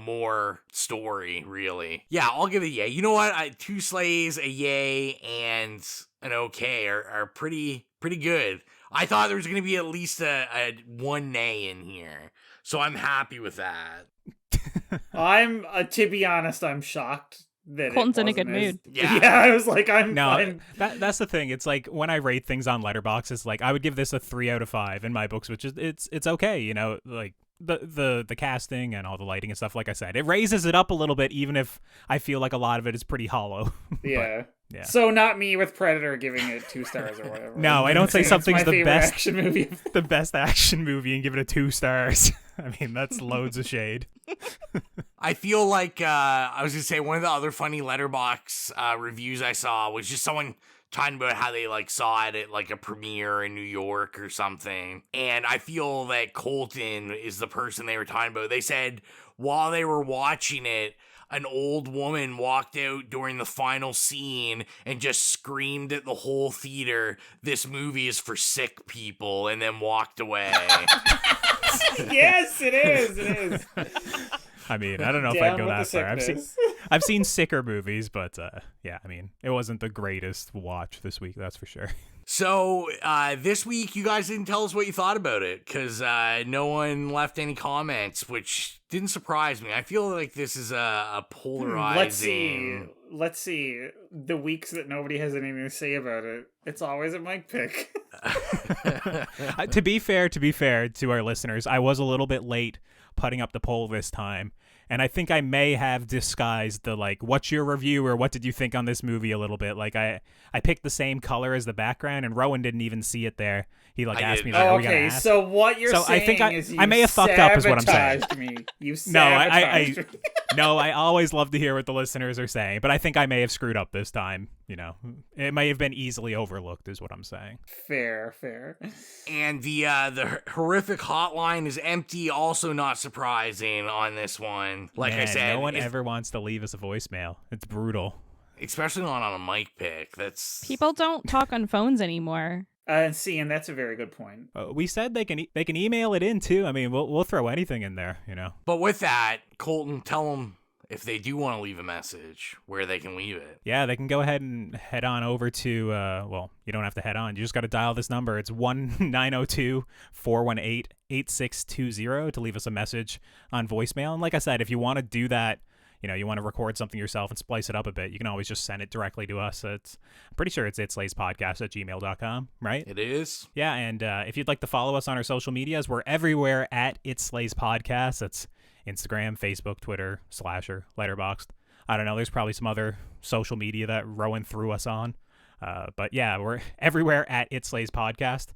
more story, really. Yeah, I'll give it a yay. You know what? Two slays, a yay, and an okay are pretty good. I thought there was going to be at least a one nay in here, so I'm happy with that. To be honest, I'm shocked that Colton's in a good mood. Yeah, I was like, fine. That's the thing. It's like when I rate things on Letterboxd, it's like I would give this a 3 out of 5 in my books, which is it's okay, like the casting and all the lighting and stuff. Like I said, it raises it up a little bit, even if I feel like a lot of it is pretty hollow. Yeah. But, yeah. So not me with Predator giving it 2 stars or whatever. No, I don't say something's the best action movie. The best action movie and give it a 2 stars. I mean, that's loads of shade. I feel like I was gonna say one of the other funny Letterboxd reviews I saw was just someone talking about how they like saw it at like a premiere in New York or something, and I feel that Colton is the person they were talking about. They said while they were watching it, an old woman walked out during the final scene and just screamed at the whole theater, "This movie is for sick people," and then walked away. Yes, it is. I mean, I don't know if I'd go that far. I've seen sicker movies, but yeah, I mean, it wasn't the greatest watch this week, that's for sure. So this week, you guys didn't tell us what you thought about it, because no one left any comments, which didn't surprise me. I feel like this is a polarizing... Let's see. The weeks that nobody has anything to say about it, it's always a Mike pick. To be fair to our listeners, I was a little bit late putting up the poll this time, and I think I may have disguised the like, what's your review or what did you think on this movie a little bit. Like I picked the same color as the background, and Rowan didn't even see it there. He like asked me, like, are we gonna ask? So what you're saying I think is you I may have fucked up is what I'm saying. Me. You sabotaged me. No, I always love to hear what the listeners are saying, but I think I may have screwed up this time. It may have been easily overlooked is what I'm saying. Fair. And the horrific hotline is empty, also not surprising on this one. Like I said, no one ever wants to leave us a voicemail. It's brutal. Especially not on a mic pick. People don't talk on phones anymore. And that's a very good point. We said they can email it in too. I mean, we'll throw anything in there, But with that, Colton, tell them if they do want to leave a message, where they can leave it. Yeah, they can go ahead and head on over to, you don't have to head on. You just got to dial this number. It's 1-902-418-8620 to leave us a message on voicemail. And like I said, if you want to do that, you want to record something yourself and splice it up a bit, you can always just send it directly to us. I'm pretty sure it's itslaispodcast@gmail.com, right? It is. Yeah, and if you'd like to follow us on our social medias, we're everywhere at itslaispodcast. That's Instagram, Facebook, Twitter, Slasher, Letterboxd. I don't know, there's probably some other social media that Rowan threw us on. But yeah, we're everywhere at It Slays Podcast.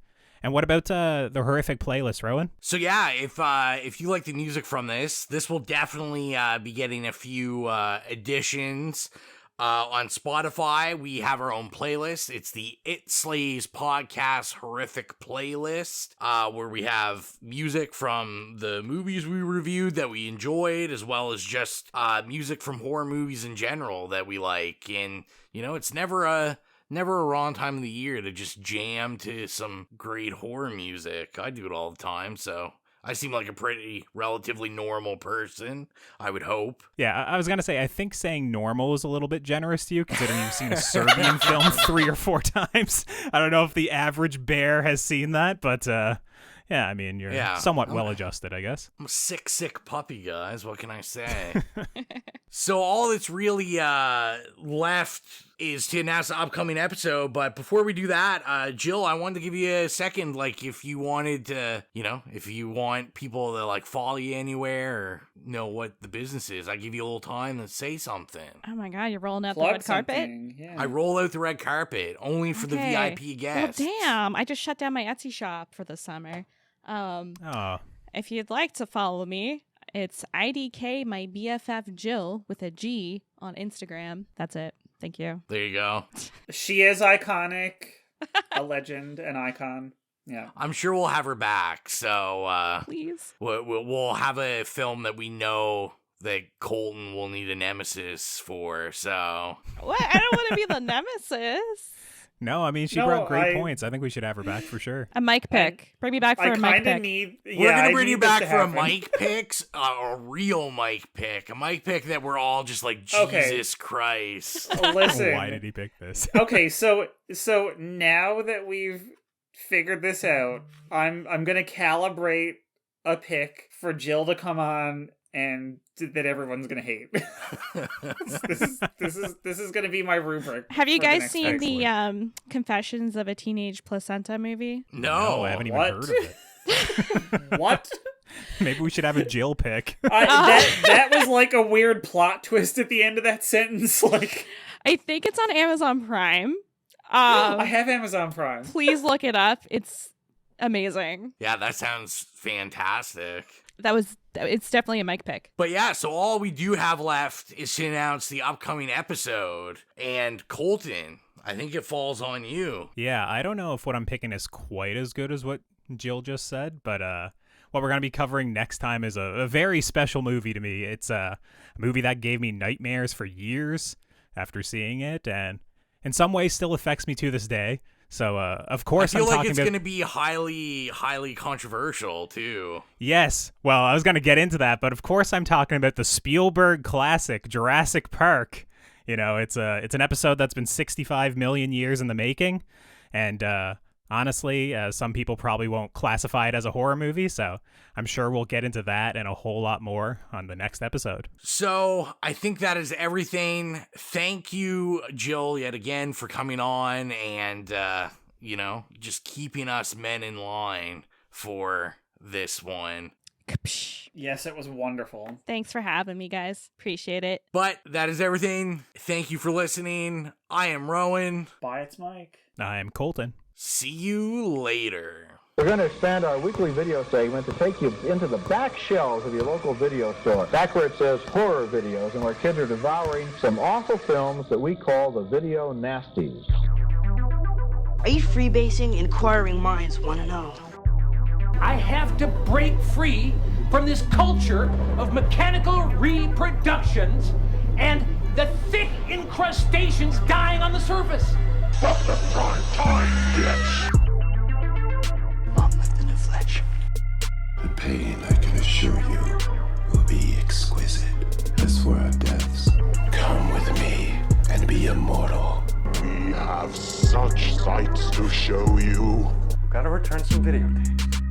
And what about the horrific playlist, Rowan? So yeah, if you like the music from this will definitely be getting a few additions. On Spotify, we have our own playlist. It's the It Slays Podcast Horrific Playlist, where we have music from the movies we reviewed that we enjoyed, as well as just music from horror movies in general that we like. And, you know, it's never a wrong time of the year to just jam to some great horror music. I do it all the time, so I seem like a pretty relatively normal person, I would hope. Yeah, I was going to say, I think saying normal is a little bit generous to you, considering you've seen a Serbian film 3 or 4 times. I don't know if the average bear has seen that, but yeah, I mean, you're somewhat well-adjusted, I guess. I'm a sick puppy, guys. What can I say? So all that's really left is to announce the upcoming episode. But before we do that, Jill, I wanted to give you a second, like, if you wanted to, you know, if you want people to, like, follow you anywhere or know what the business is, I give you a little time to say something. Oh my God, you're rolling out the red carpet? Yeah. I roll out the red carpet only for the VIP guests. Well, damn, I just shut down my Etsy shop for the summer. If you'd like to follow me, it's IDK my BFF Jill with a G on Instagram. That's it. Thank you. There you go. She is iconic, a legend, an icon. Yeah, I'm sure we'll have her back. So please, we'll have a film that we know that Colton will need a nemesis for. So what? I don't want to be the nemesis. No, I mean, she brought great points. I think we should have her back for sure. A mic pick. Bring me back for a mic pick. We're going to bring you back for a mic pick, a real mic pick. A mic pick that we're all just like, Jesus Christ. Listen. Why did he pick this? Okay, so now that we've figured this out, I'm going to calibrate a pick for Jill to come on and that everyone's gonna hate. This is gonna be my rubric. Have you guys seen the Confessions of a Teenage Placenta movie? No, I haven't even heard of it. What? Maybe we should have a Jill pick. That was like a weird plot twist at the end of that sentence. Like, I think it's on Amazon Prime. I have Amazon Prime. Please look it up. It's amazing. Yeah, that sounds fantastic. It's definitely a mic pick. But yeah, so all we do have left is to announce the upcoming episode. And Colton, I think it falls on you. Yeah, I don't know if what I'm picking is quite as good as what Jill just said, but what we're going to be covering next time is a very special movie to me. It's a movie that gave me nightmares for years after seeing it, and in some ways still affects me to this day. So, of course, I feel like it's going to be highly, highly controversial, too. Yes. Well, I was going to get into that, but of course I'm talking about the Spielberg classic, Jurassic Park. You know, it's an episode that's been 65 million years in the making, and honestly, some people probably won't classify it as a horror movie, so I'm sure we'll get into that and a whole lot more on the next episode. So I think that is everything. Thank you, Jill, yet again for coming on and, just keeping us men in line for this one. Yes, it was wonderful. Thanks for having me, guys. Appreciate it. But that is everything. Thank you for listening. I am Rowan. Bye, it's Mike. I am Colton. See you later. We're going to expand our weekly video segment to take you into the back shelves of your local video store, back where it says horror videos, and where kids are devouring some awful films that we call the video nasties. Are you freebasing? Inquiring minds want to know. I have to break free from this culture of mechanical reproductions and the thick incrustations dying on the surface. But the prime time gets Monmouth and Fletch. The pain, I can assure you, will be exquisite. As for our deaths, come with me and be immortal. We have such sights to show you. Gotta return some videotapes.